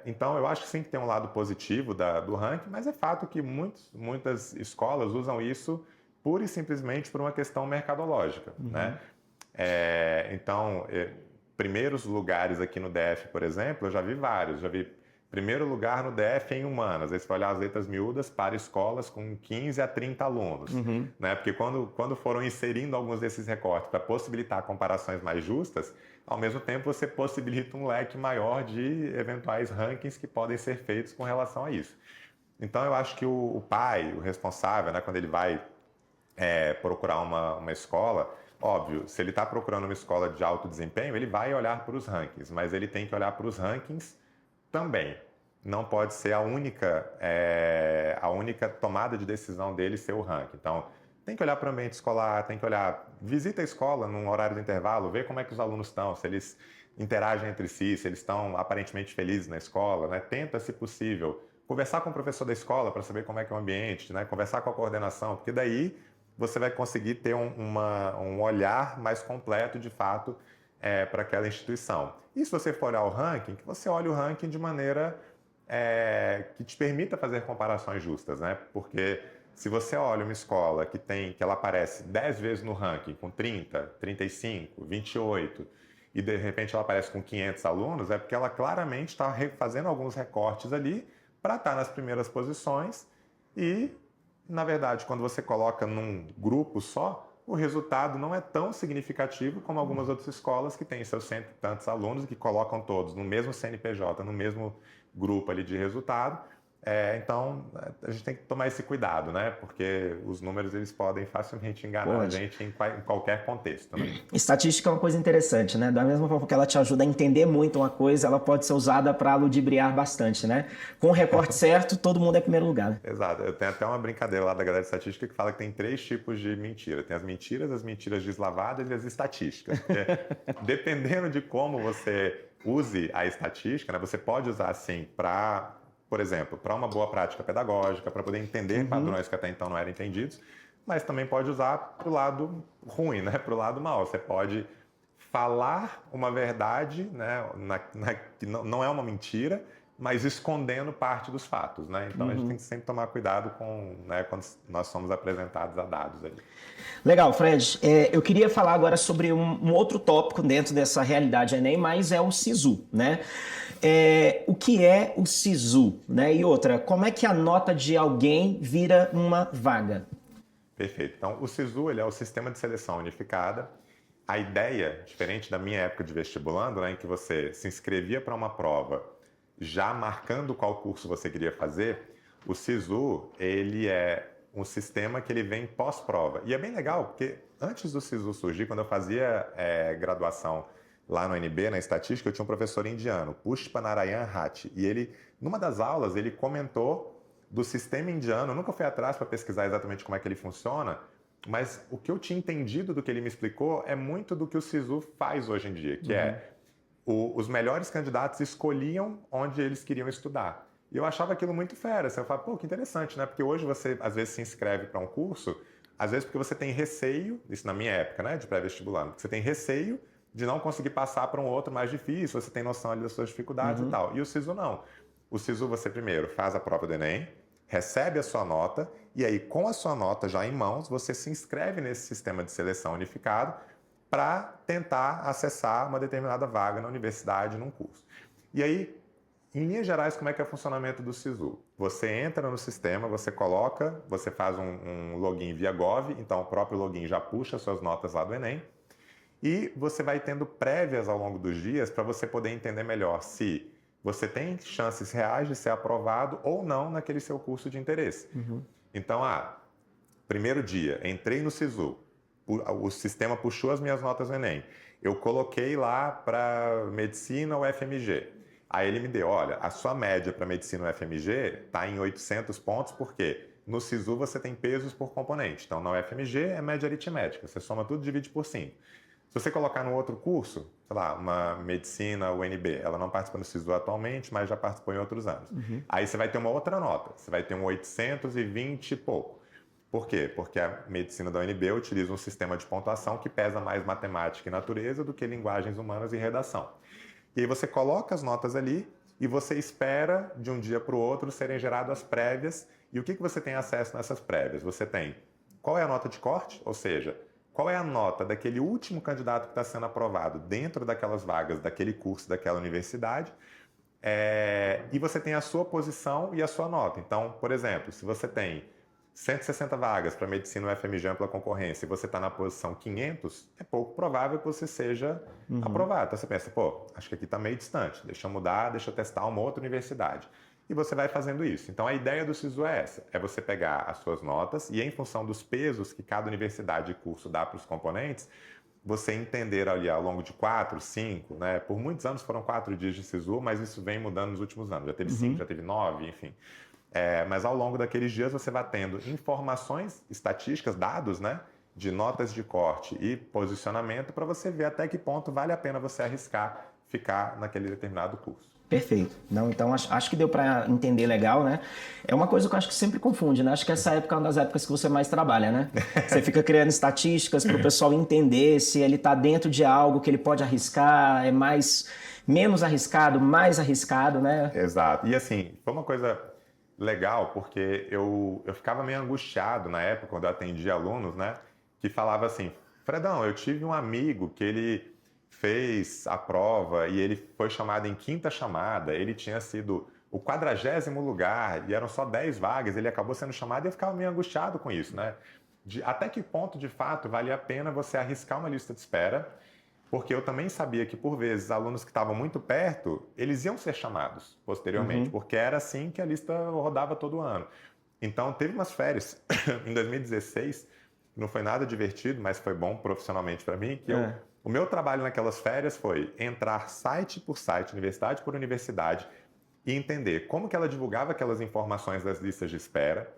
Então, eu acho que sim que tem um lado positivo do ranking, mas é fato que muitas escolas usam isso pura e simplesmente por uma questão mercadológica, né? Então, primeiros lugares aqui no DF, por exemplo, eu já vi vários. Já vi primeiro lugar no DF em humanas. Aí você vai olhar as letras miúdas para escolas com 15 a 30 alunos, né? Porque quando foram inserindo alguns desses recortes para possibilitar comparações mais justas, ao mesmo tempo você possibilita um leque maior de eventuais rankings que podem ser feitos com relação a isso. Então, eu acho que o pai, o responsável, né, quando ele vai procurar uma escola, óbvio, se ele está procurando uma escola de alto desempenho, ele vai olhar para os rankings, mas ele tem que olhar para os rankings também. Não pode ser a única tomada de decisão dele ser o ranking. Então, tem que olhar para o ambiente escolar, tem que olhar, visita a escola num horário do intervalo, vê como é que os alunos estão, se eles interagem entre si, se eles estão aparentemente felizes na escola, né? Tenta, se possível, conversar com o professor da escola para saber como é que é o ambiente, né? Conversar com a coordenação, porque daí você vai conseguir ter um olhar mais completo, de fato, para aquela instituição. E se você for olhar o ranking, que você olhe o ranking de maneira que te permita fazer comparações justas, né? Porque se você olha uma escola que ela aparece 10 vezes no ranking com 30, 35, 28 e de repente ela aparece com 500 alunos, é porque ela claramente está fazendo alguns recortes ali para estar nas primeiras posições e, na verdade, quando você coloca num grupo só, o resultado não é tão significativo como algumas outras escolas que têm seus cento e tantos alunos e que colocam todos no mesmo CNPJ, no mesmo grupo ali de resultado. Então, a gente tem que tomar esse cuidado, né? Porque os números eles podem facilmente enganar a gente em qualquer contexto, né? Estatística é uma coisa interessante, né? Da mesma forma que ela te ajuda a entender muito uma coisa, ela pode ser usada para ludibriar bastante, né? Com o recorte certo, todo mundo é primeiro lugar, né? Exato. Eu tenho até uma brincadeira lá da galera de estatística que fala que tem 3 tipos de mentira. Tem as mentiras deslavadas e as estatísticas. Dependendo de como você use a estatística, né? Você pode usar assim para, por exemplo, para uma boa prática pedagógica, para poder entender padrões que até então não eram entendidos, mas também pode usar para o lado ruim, né? Para o lado mau. Você pode falar uma verdade, né? Que não é uma mentira, mas escondendo parte dos fatos, né? Então a gente tem que sempre tomar cuidado quando nós somos apresentados a dados ali. Legal, Fred. Eu queria falar agora sobre um outro tópico dentro dessa realidade Enem, mas é o SISU, né? O que é o SISU, né? E outra, como é que a nota de alguém vira uma vaga? Perfeito. Então, o SISU ele é o Sistema de Seleção Unificada. A ideia, diferente da minha época de vestibulando, né, em que você se inscrevia para uma prova já marcando qual curso você queria fazer, o SISU ele é um sistema que ele vem pós-prova. E é bem legal, porque antes do SISU surgir, quando eu fazia graduação lá no UNB, na estatística, eu tinha um professor indiano, Pushpa Narayan Ratti, e ele, numa das aulas, ele comentou do sistema indiano. Eu nunca fui atrás para pesquisar exatamente como é que ele funciona, mas o que eu tinha entendido do que ele me explicou é muito do que o SISU faz hoje em dia, que os melhores candidatos escolhiam onde eles queriam estudar. E eu achava aquilo muito fera. Assim, eu falava, pô, que interessante, né? Porque hoje você, às vezes, se inscreve para um curso, às vezes porque você tem receio, isso na minha época, né, de pré-vestibulando, porque você tem receio de não conseguir passar para um outro mais difícil, você tem noção ali das suas dificuldades e tal. E o SISU não. O SISU você primeiro faz a prova do Enem, recebe a sua nota e aí, com a sua nota já em mãos, você se inscreve nesse sistema de seleção unificado para tentar acessar uma determinada vaga na universidade, num curso. E aí, em linhas gerais, como é que é o funcionamento do SISU? Você entra no sistema, você faz um login via Gov, então o próprio login já puxa suas notas lá do Enem, e você vai tendo prévias ao longo dos dias para você poder entender melhor se você tem chances reais de ser aprovado ou não naquele seu curso de interesse. Então, primeiro dia, entrei no SISU, o sistema puxou as minhas notas no Enem, eu coloquei lá para medicina ou FMG. Aí ele me deu, olha, a sua média para medicina ou FMG está em 800 pontos, porque no SISU você tem pesos por componente. Então, na UFMG é média aritmética, você soma tudo e divide por 5. Se você colocar no outro curso, sei lá, uma medicina UNB, ela não participa do SISU atualmente, mas já participou em outros anos. Aí você vai ter uma outra nota, você vai ter um 820 e pouco. Por quê? Porque a medicina da UNB utiliza um sistema de pontuação que pesa mais matemática e natureza do que linguagens humanas e redação. E aí você coloca as notas ali e você espera de um dia para o outro serem geradas as prévias. E o que você tem acesso nessas prévias? Você tem qual é a nota de corte, ou seja, qual é a nota daquele último candidato que está sendo aprovado dentro daquelas vagas, daquele curso, daquela universidade, e você tem a sua posição e a sua nota. Então, por exemplo, se você tem 160 vagas para medicina UFMG ampla concorrência e você está na posição 500, é pouco provável que você seja aprovado. Então você pensa, acho que aqui está meio distante, deixa eu mudar, deixa eu testar uma outra universidade. E você vai fazendo isso. Então a ideia do SISU é essa, é você pegar as suas notas e em função dos pesos que cada universidade e curso dá para os componentes, você entender ali ao longo de 4, 5, né? Por muitos anos foram 4 dias de SISU, mas isso vem mudando nos últimos anos. Já teve 5, já teve 9, enfim. Mas ao longo daqueles dias você vai tendo informações, estatísticas, dados, né, de notas de corte e posicionamento para você ver até que ponto vale a pena você arriscar ficar naquele determinado curso. Perfeito. Não, então acho que deu para entender legal, né? É uma coisa que eu acho que sempre confunde, né? Acho que essa época é uma das épocas que você mais trabalha, né? Você fica criando estatísticas para o pessoal entender se ele está dentro de algo que ele pode arriscar, é menos arriscado, mais arriscado, né? Exato. E assim, foi uma coisa legal, porque eu ficava meio angustiado na época, quando eu atendia alunos, né? Que falava assim, Fredão, eu tive um amigo que ele fez a prova e ele foi chamado em 5ª chamada, ele tinha sido o 40º lugar e eram só 10 vagas, ele acabou sendo chamado e eu ficava meio angustiado com isso, né? Até que ponto, de fato, valia a pena você arriscar uma lista de espera, porque eu também sabia que, por vezes, alunos que estavam muito perto, eles iam ser chamados posteriormente, porque era assim que a lista rodava todo ano. Então, teve umas férias em 2016, não foi nada divertido, mas foi bom profissionalmente para mim, que o meu trabalho naquelas férias foi entrar site por site, universidade por universidade, e entender como que ela divulgava aquelas informações das listas de espera.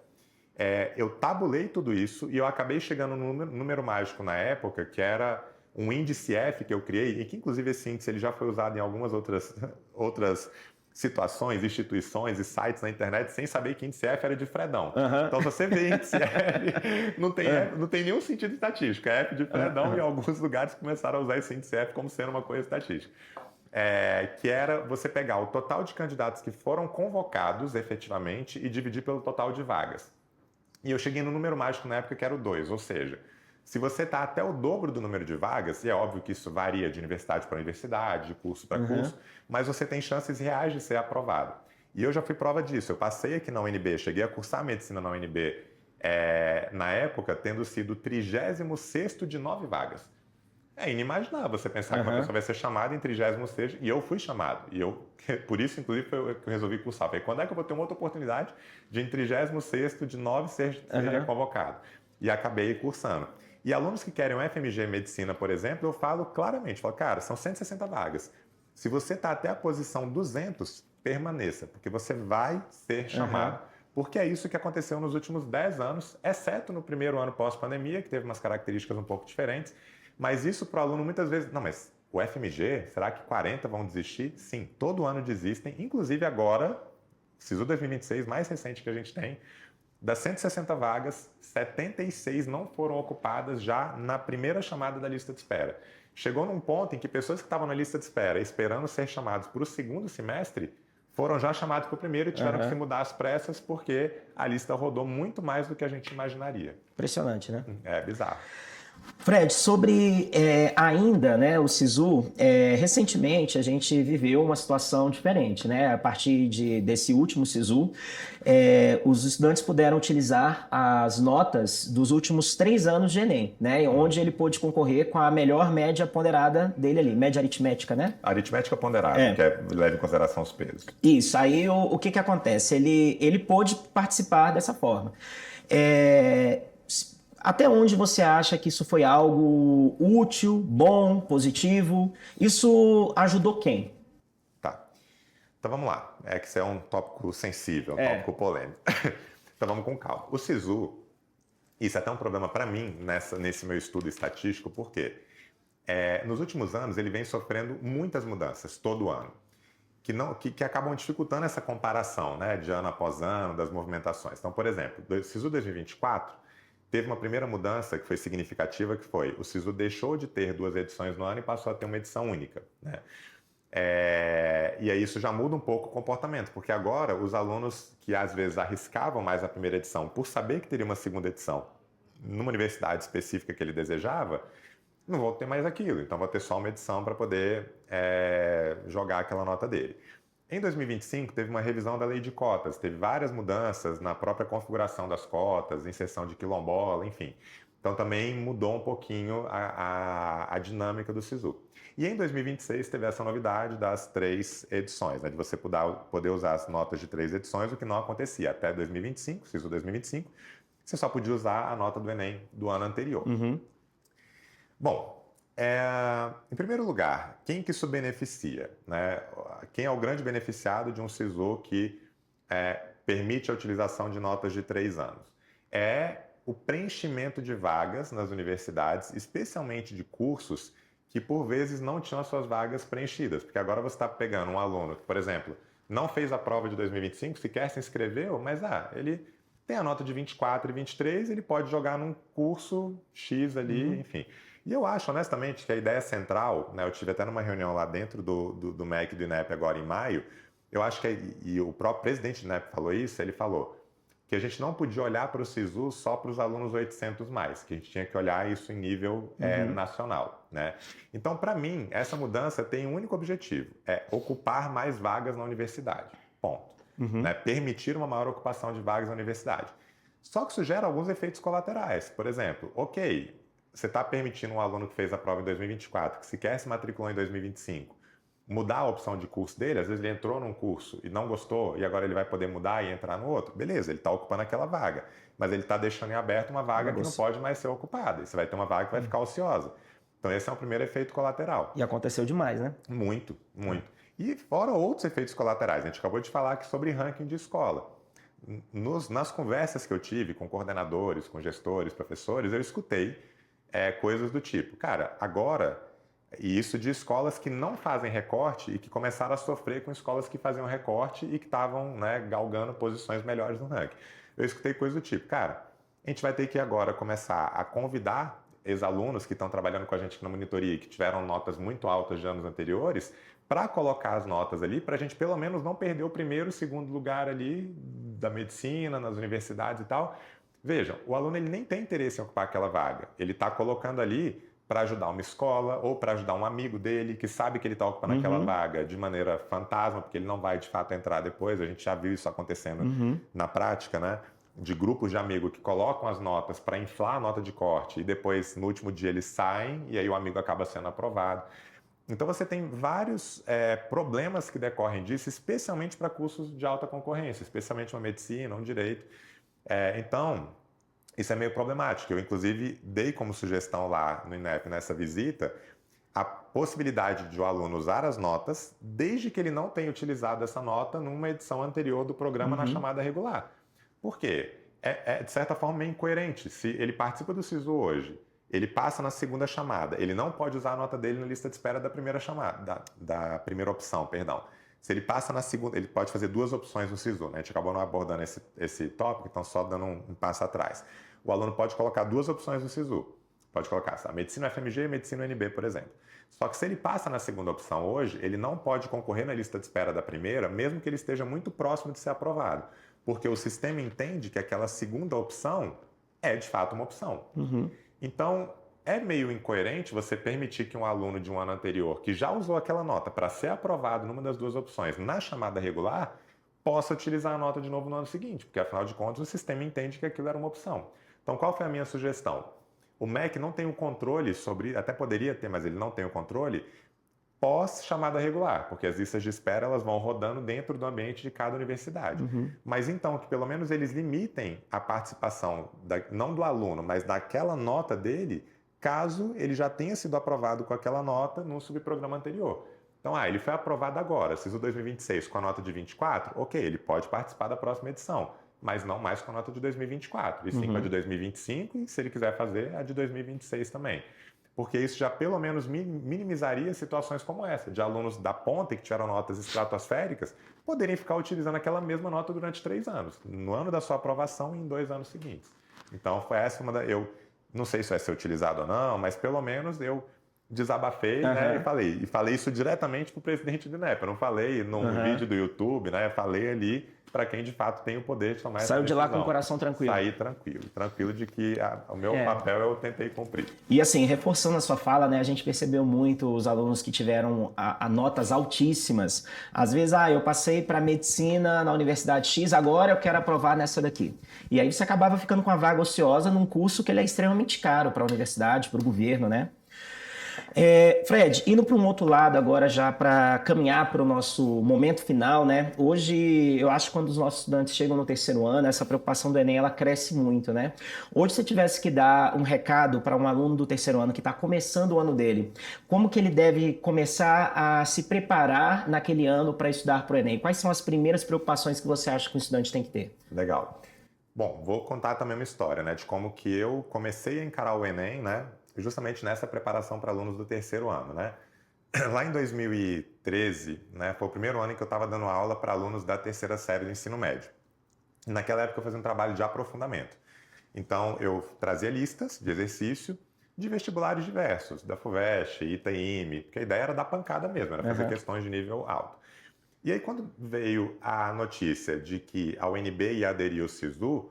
Eu tabulei tudo isso e eu acabei chegando num número mágico na época, que era um índice F que eu criei, e que inclusive esse índice ele já foi usado em algumas outras situações, instituições e sites na internet sem saber que índice F era de Fredão. Então, se você vê índice F, não tem nenhum sentido estatístico. É F de Fredão e alguns lugares começaram a usar esse índice F como sendo uma coisa estatística. Que era você pegar o total de candidatos que foram convocados efetivamente e dividir pelo total de vagas. E eu cheguei no número mágico na época que era o 2, ou seja, se você está até o dobro do número de vagas, e é óbvio que isso varia de universidade para universidade, de curso para curso, mas você tem chances reais de ser aprovado. E eu já fui prova disso. Eu passei aqui na UNB, cheguei a cursar medicina na UNB, na época, tendo sido o 36º de 9 vagas. É inimaginável você pensar que uma pessoa vai ser chamada em 36º, e eu fui chamado. E por isso, inclusive, eu resolvi cursar. Falei, quando é que eu vou ter uma outra oportunidade de em 36º de 9 ser convocado? E acabei cursando. E alunos que querem um FMG Medicina, por exemplo, eu falo claramente, cara, são 160 vagas. Se você está até a posição 200, permaneça, porque você vai ser chamado. Porque é isso que aconteceu nos últimos 10 anos, exceto no primeiro ano pós-pandemia, que teve umas características um pouco diferentes. Mas isso para o aluno muitas vezes... Não, mas o FMG, será que 40 vão desistir? Sim, todo ano desistem. Inclusive agora, SISU 2026, mais recente que a gente tem, das 160 vagas, 76 não foram ocupadas já na primeira chamada da lista de espera. Chegou num ponto em que pessoas que estavam na lista de espera, esperando ser chamados para o segundo semestre, foram já chamados para o primeiro e tiveram que Aham. se mudar às pressas porque a lista rodou muito mais do que a gente imaginaria. Impressionante, né? É bizarro. Fred, sobre ainda, né, o SISU, recentemente a gente viveu uma situação diferente, né? A partir desse último SISU, os estudantes puderam utilizar as notas dos últimos 3 anos de Enem, né? Onde ele pôde concorrer com a melhor média ponderada dele ali, média aritmética, né? Aritmética ponderada, que leva em consideração os pesos. Isso, aí o que que acontece? Ele pôde participar dessa forma. Até onde você acha que isso foi algo útil, bom, positivo? Isso ajudou quem? Tá. Então vamos lá. É que isso é um tópico sensível, um tópico polêmico. Então vamos com calma. O SISU, isso é até um problema para mim nesse meu estudo estatístico, porque nos últimos anos ele vem sofrendo muitas mudanças, todo ano, que acabam dificultando essa comparação, né, de ano após ano, das movimentações. Então, por exemplo, o SISU 2024 teve uma primeira mudança que foi significativa, que foi o SISU deixou de ter 2 edições no ano e passou a ter uma edição única, né? E aí isso já muda um pouco o comportamento, porque agora os alunos que às vezes arriscavam mais a primeira edição por saber que teria uma segunda edição numa universidade específica que ele desejava, não vão ter mais aquilo, então vão ter só uma edição para poder jogar aquela nota dele. Em 2025, teve uma revisão da lei de cotas, teve várias mudanças na própria configuração das cotas, inserção de quilombola, enfim. Então também mudou um pouquinho a dinâmica do SISU. E em 2026 teve essa novidade das 3 edições, né, de você poder usar as notas de 3 edições, o que não acontecia até 2025, SISU 2025, você só podia usar a nota do Enem do ano anterior. Bom, em primeiro lugar, quem que isso beneficia, né? Quem é o grande beneficiado de um SISU que permite a utilização de notas de 3 anos? É o preenchimento de vagas nas universidades, especialmente de cursos que por vezes não tinham as suas vagas preenchidas, porque agora você está pegando um aluno que, por exemplo, não fez a prova de 2025, sequer se inscreveu, mas ele tem a nota de 24 e 23, ele pode jogar num curso X ali, enfim. E eu acho, honestamente, que a ideia central, né, eu tive até numa reunião lá dentro do MEC e do INEP agora em maio, eu acho e o próprio presidente do INEP falou isso, ele falou que a gente não podia olhar para o SISU só para os alunos 800+, que a gente tinha que olhar isso em nível nacional, né? Então, para mim, essa mudança tem um único objetivo, ocupar mais vagas na universidade, ponto. Né? Permitir uma maior ocupação de vagas na universidade. Só que isso gera alguns efeitos colaterais. Por exemplo, você está permitindo um aluno que fez a prova em 2024, que sequer se matriculou em 2025, mudar a opção de curso dele. Às vezes ele entrou num curso e não gostou e agora ele vai poder mudar e entrar no outro. Beleza, ele está ocupando aquela vaga, mas ele está deixando em aberto uma vaga que não pode mais ser ocupada. E você vai ter uma vaga que vai ficar ociosa. Então esse é o primeiro efeito colateral. E aconteceu demais, né? Muito, muito. E fora outros efeitos colaterais. A gente acabou de falar aqui sobre ranking de escola. Nas conversas que eu tive com coordenadores, com gestores, professores, eu escutei coisas do tipo, cara, agora, e isso de escolas que não fazem recorte e que começaram a sofrer com escolas que faziam recorte e que estavam, né, galgando posições melhores no ranking. Eu escutei coisas do tipo, cara, a gente vai ter que agora começar a convidar ex-alunos que estão trabalhando com a gente na monitoria e que tiveram notas muito altas de anos anteriores para colocar as notas ali, para a gente pelo menos não perder o primeiro e segundo lugar ali da medicina, nas universidades e tal. Vejam, o aluno ele nem tem interesse em ocupar aquela vaga. Ele está colocando ali para ajudar uma escola ou para ajudar um amigo dele que sabe que ele está ocupando aquela vaga de maneira fantasma, porque ele não vai de fato entrar depois. A gente já viu isso acontecendo na prática, né? De grupos de amigos que colocam as notas para inflar a nota de corte e depois, no último dia, eles saem e aí o amigo acaba sendo aprovado. Então você tem vários problemas que decorrem disso, especialmente para cursos de alta concorrência, especialmente uma medicina, um direito. Então, isso é meio problemático. Eu, inclusive, dei como sugestão lá no INEP, nessa visita, a possibilidade de o aluno usar as notas, desde que ele não tenha utilizado essa nota numa edição anterior do programa na chamada regular. Por quê? De certa forma, meio incoerente. Se ele participa do SISU hoje, ele passa na segunda chamada, ele não pode usar a nota dele na lista de espera da primeira chamada, da primeira opção, perdão. Se ele passa na segunda, ele pode fazer 2 opções no SISU, né? A gente acabou não abordando esse tópico, então só dando um passo atrás. O aluno pode colocar 2 opções no SISU. pode colocar, sabe? Medicina UFMG e medicina UNB, por exemplo. Só que se ele passa na segunda opção hoje, ele não pode concorrer na lista de espera da primeira, mesmo que ele esteja muito próximo de ser aprovado. Porque o sistema entende que aquela segunda opção é, de fato, uma opção. Então, é meio incoerente você permitir que um aluno de um ano anterior, que já usou aquela nota para ser aprovado numa das duas opções na chamada regular, possa utilizar a nota de novo no ano seguinte, porque, afinal de contas, o sistema entende que aquilo era uma opção. Então, qual foi a minha sugestão? O MEC não tem o controle sobre, até poderia ter, mas ele não tem o controle, pós-chamada regular, porque as listas de espera elas vão rodando dentro do ambiente de cada universidade. Mas então, que pelo menos eles limitem a participação, não do aluno, mas daquela nota dele, caso ele já tenha sido aprovado com aquela nota num subprograma anterior. Então, ele foi aprovado agora, SISU 2026, com a nota de 24, ok, ele pode participar da próxima edição, mas não mais com a nota de 2024, e sim com a de 2025, e se ele quiser fazer, a de 2026 também. Porque isso já pelo menos minimizaria situações como essa, de alunos da ponta que tiveram notas estratosféricas, poderem ficar utilizando aquela mesma nota durante 3 anos, no ano da sua aprovação e em 2 anos seguintes. Então, foi essa eu não sei se vai ser utilizado ou não, mas pelo menos eu desabafei, né, e falei isso diretamente para o presidente do INEP. Eu não falei num vídeo do YouTube, né, falei ali para quem de fato tem o poder de tomar essa decisão. Saiu de lá com o coração tranquilo. Saí tranquilo de que o meu papel eu tentei cumprir. E assim, reforçando a sua fala, né, a gente percebeu muito os alunos que tiveram a notas altíssimas. Às vezes, eu passei para medicina na Universidade X, agora eu quero aprovar nessa daqui. E aí você acabava ficando com a vaga ociosa num curso que ele é extremamente caro para a universidade, para o governo, né? Fred, indo para um outro lado agora já para caminhar para o nosso momento final, né? Hoje, eu acho que quando os nossos estudantes chegam no terceiro ano, essa preocupação do Enem, ela cresce muito, né? Hoje, se você tivesse que dar um recado para um aluno do terceiro ano que está começando o ano dele, como que ele deve começar a se preparar naquele ano para estudar para o Enem? Quais são as primeiras preocupações que você acha que o estudante tem que ter? Legal. Bom, vou contar também uma história, né? De como que eu comecei a encarar o Enem, né? Justamente nessa preparação para alunos do terceiro ano, né? Lá em 2013, né, foi o primeiro ano em que eu estava dando aula para alunos da terceira série do ensino médio. Naquela época eu fazia um trabalho de aprofundamento. Então eu trazia listas de exercício de vestibulares diversos, da FUVEST, ITAIME, porque a ideia era dar pancada mesmo, era fazer questões de nível alto. E aí quando veio a notícia de que a UNB ia aderir ao SISU,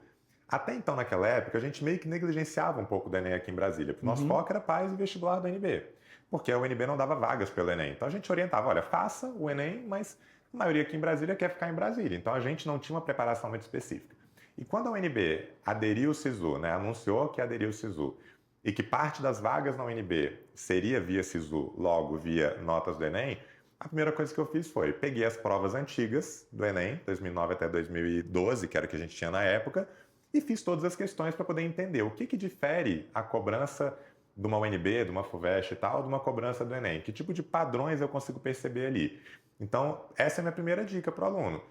até então, naquela época, a gente meio que negligenciava um pouco do Enem aqui em Brasília, porque o nosso foco era paz e vestibular do UNB, porque a UNB não dava vagas pelo Enem. Então a gente orientava, olha, faça o Enem, mas a maioria aqui em Brasília quer ficar em Brasília. Então a gente não tinha uma preparação muito específica. E quando a UNB aderiu ao SISU, né, anunciou que aderiu ao SISU, e que parte das vagas na UNB seria via SISU, logo via notas do Enem, a primeira coisa que eu fiz foi, peguei as provas antigas do Enem, 2009 até 2012, que era o que a gente tinha na época, e fiz todas as questões para poder entender o que difere a cobrança de uma UNB, de uma FUVEST e tal, de uma cobrança do Enem. Que tipo de padrões eu consigo perceber ali? Então, essa é a minha primeira dica para o aluno.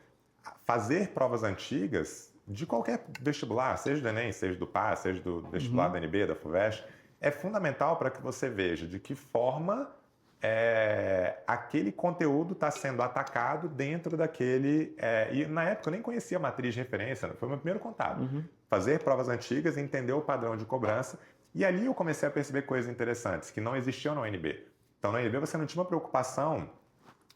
Fazer provas antigas de qualquer vestibular, seja do Enem, seja do PAS, seja do vestibular da UNB, da FUVEST, é fundamental para que você veja de que forma aquele conteúdo está sendo atacado dentro daquele... e na época eu nem conhecia a matriz de referência, foi o meu primeiro contato. Fazer provas antigas, entender o padrão de cobrança, e ali eu comecei a perceber coisas interessantes que não existiam na UNB. Então na UNB você não tinha uma preocupação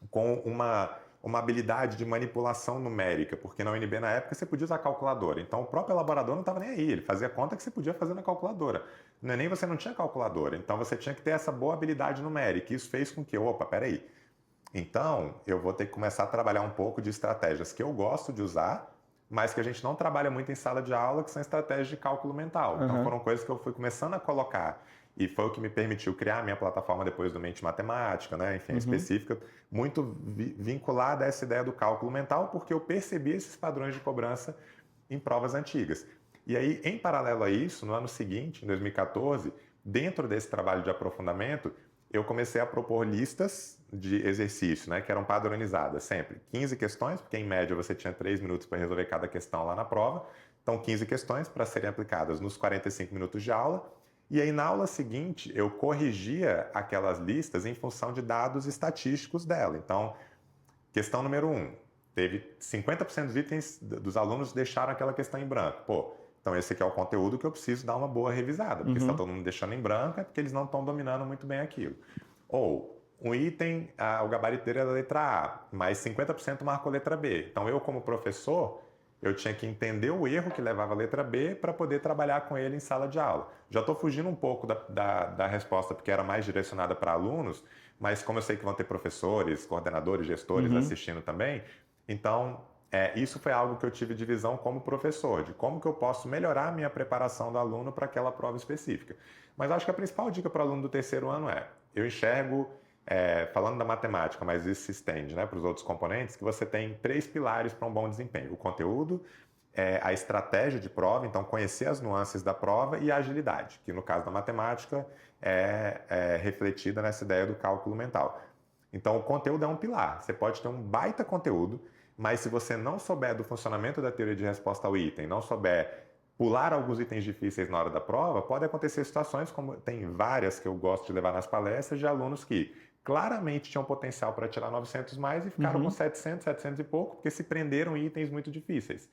com uma habilidade de manipulação numérica, porque na UNB na época você podia usar calculadora, então o próprio elaborador não estava nem aí, ele fazia conta que você podia fazer na calculadora. No Enem você não tinha calculadora, então você tinha que ter essa boa habilidade numérica, e isso fez com que, peraí, então eu vou ter que começar a trabalhar um pouco de estratégias que eu gosto de usar, mas que a gente não trabalha muito em sala de aula, que são estratégias de cálculo mental. Então foram coisas que eu fui começando a colocar, e foi o que me permitiu criar a minha plataforma depois do Mente Matemática, né? Enfim, específica, muito vinculada a essa ideia do cálculo mental, porque eu percebi esses padrões de cobrança em provas antigas. E aí, em paralelo a isso, no ano seguinte, em 2014, dentro desse trabalho de aprofundamento, eu comecei a propor listas de exercício, né, que eram padronizadas sempre. 15 questões, porque em média você tinha 3 minutos para resolver cada questão lá na prova. Então, 15 questões para serem aplicadas nos 45 minutos de aula. E aí, na aula seguinte, eu corrigia aquelas listas em função de dados estatísticos dela. Então, questão número 1, teve 50% dos itens dos alunos deixaram aquela questão em branco. Então esse aqui é o conteúdo que eu preciso dar uma boa revisada, porque se está todo mundo deixando em branco é porque eles não estão dominando muito bem aquilo. Ou um item, o gabarito dele é da letra A, mas 50% marcou letra B. Então eu, como professor, eu tinha que entender o erro que levava a letra B para poder trabalhar com ele em sala de aula. Já estou fugindo um pouco da resposta, porque era mais direcionada para alunos, mas como eu sei que vão ter professores, coordenadores, gestores assistindo também, então isso foi algo que eu tive de visão como professor, de como que eu posso melhorar a minha preparação do aluno para aquela prova específica. Mas acho que a principal dica para o aluno do terceiro ano eu enxergo, falando da matemática, mas isso se estende, né, para os outros componentes, que você tem 3 pilares para um bom desempenho. O conteúdo, a estratégia de prova, então conhecer as nuances da prova, e a agilidade, que no caso da matemática é refletida nessa ideia do cálculo mental. Então o conteúdo é um pilar. Você pode ter um baita conteúdo, mas se você não souber do funcionamento da teoria de resposta ao item, não souber pular alguns itens difíceis na hora da prova, pode acontecer situações, como tem várias que eu gosto de levar nas palestras, de alunos que claramente tinham potencial para tirar 900 mais e ficaram com 700, 700 e pouco, porque se prenderam em itens muito difíceis.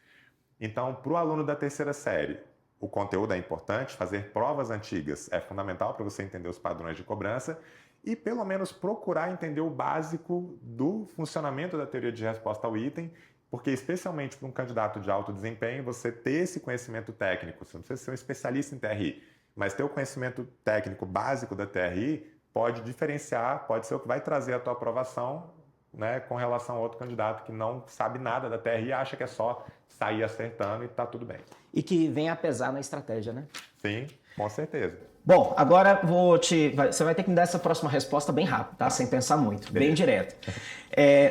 Então, para o aluno da terceira série, o conteúdo é importante, fazer provas antigas é fundamental para você entender os padrões de cobrança e, pelo menos, procurar entender o básico do funcionamento da teoria de resposta ao item, porque, especialmente para um candidato de alto desempenho, você ter esse conhecimento técnico, você não precisa ser um especialista em TRI, mas ter o conhecimento técnico básico da TRI pode diferenciar, pode ser o que vai trazer a tua aprovação, né, com relação a outro candidato que não sabe nada da TRI e acha que é só sair acertando e está tudo bem. E que vem a pesar na estratégia, né? Sim, com certeza. Bom, agora você vai ter que me dar essa próxima resposta bem rápido, tá? Sem pensar muito, bem direto.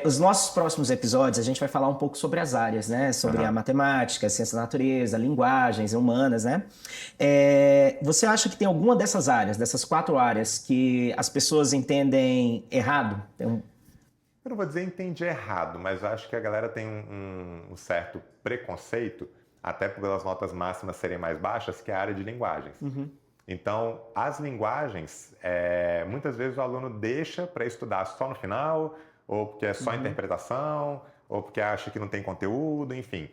Os nossos próximos episódios, a gente vai falar um pouco sobre as áreas, né? Sobre a matemática, a ciência da natureza, linguagens humanas, né? Você acha que tem alguma dessas áreas, dessas 4 áreas, que as pessoas entendem errado? Eu não vou dizer entende errado, mas acho que a galera tem um certo preconceito, até pelas notas máximas serem mais baixas, que é a área de linguagens. Então, as linguagens, muitas vezes o aluno deixa para estudar só no final, ou porque é só interpretação, ou porque acha que não tem conteúdo, enfim.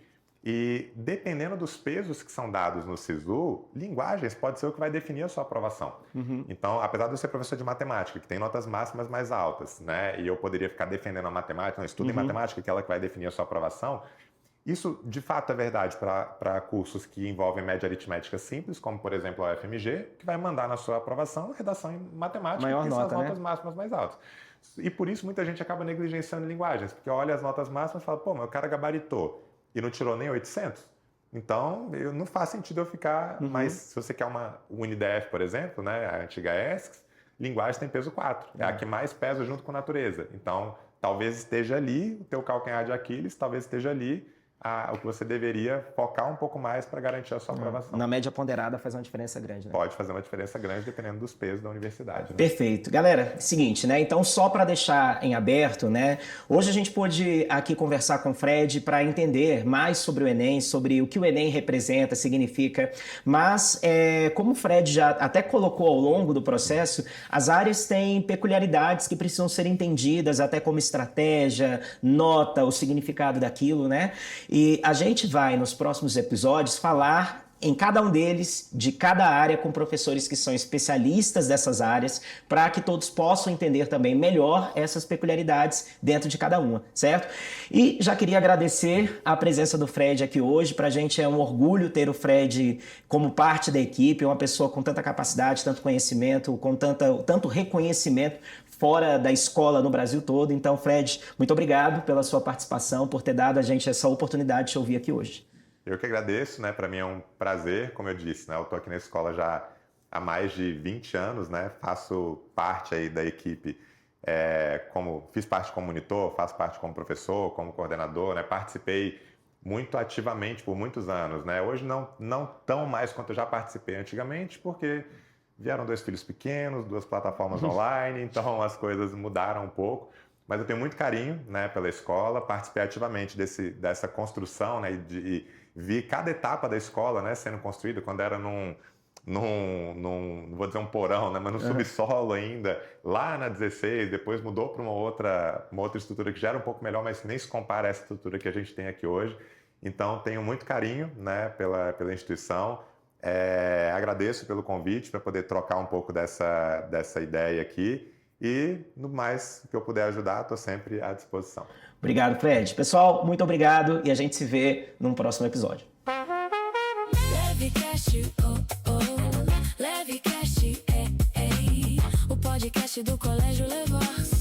E dependendo dos pesos que são dados no SISU, linguagens pode ser o que vai definir a sua aprovação. Então, apesar de eu ser professor de matemática, que tem notas máximas mais altas, né, e eu poderia ficar defendendo a matemática, não, estuda em matemática, que é ela que vai definir a sua aprovação, isso, de fato, é verdade para cursos que envolvem média aritmética simples, como, por exemplo, a UFMG, que vai mandar na sua aprovação redação em matemática, maior que são as nota, notas máximas mais altas. E por isso muita gente acaba negligenciando linguagens, porque olha as notas máximas e fala, pô, mas o cara gabaritou e não tirou nem 800? Então, não faz sentido eu ficar... Mas se você quer uma UniDF, por exemplo, né, a antiga ESCS, linguagem tem peso 4. É a que mais pesa junto com a natureza. Então, talvez esteja ali o teu calcanhar de Aquiles, talvez esteja ali o que você deveria focar um pouco mais para garantir a sua aprovação. Na média ponderada faz uma diferença grande, né? Pode fazer uma diferença grande dependendo dos pesos da universidade. Né? Perfeito. Galera, seguinte, né? Então, só para deixar em aberto, né? Hoje a gente pôde aqui conversar com o Fred para entender mais sobre o Enem, sobre o que o Enem representa, significa. Mas, como o Fred já até colocou ao longo do processo, as áreas têm peculiaridades que precisam ser entendidas, até como estratégia, nota, o significado daquilo, né? E a gente vai, nos próximos episódios, falar em cada um deles, de cada área, com professores que são especialistas dessas áreas, para que todos possam entender também melhor essas peculiaridades dentro de cada uma, certo? E já queria agradecer a presença do Fred aqui hoje. Para a gente é um orgulho ter o Fred como parte da equipe, uma pessoa com tanta capacidade, tanto conhecimento, com tanto reconhecimento fora da escola no Brasil todo. Então, Fred, muito obrigado pela sua participação, por ter dado a gente essa oportunidade de te ouvir aqui hoje. Eu que agradeço, né? Para mim é um prazer, como eu disse, né? Eu estou aqui na escola já há mais de 20 anos, né? Faço parte aí da equipe, fiz parte como monitor, faço parte como professor, como coordenador, né? Participei muito ativamente por muitos anos, né? Hoje não tão mais quanto eu já participei antigamente, porque vieram 2 filhos pequenos, 2 plataformas online, então as coisas mudaram um pouco. Mas eu tenho muito carinho, né, pela escola, participei ativamente dessa construção, né, e vi cada etapa da escola, né, sendo construída, quando era não vou dizer um porão, né, mas no subsolo ainda, lá na 16, depois mudou para uma outra estrutura que já era um pouco melhor, mas nem se compara a essa estrutura que a gente tem aqui hoje. Então, tenho muito carinho, né, pela instituição. Agradeço pelo convite para poder trocar um pouco dessa ideia aqui. E, no mais que eu puder ajudar, estou sempre à disposição. Obrigado, Fred. Pessoal, muito obrigado e a gente se vê num próximo episódio. Levecast, Levecast, o podcast do Colégio Levar.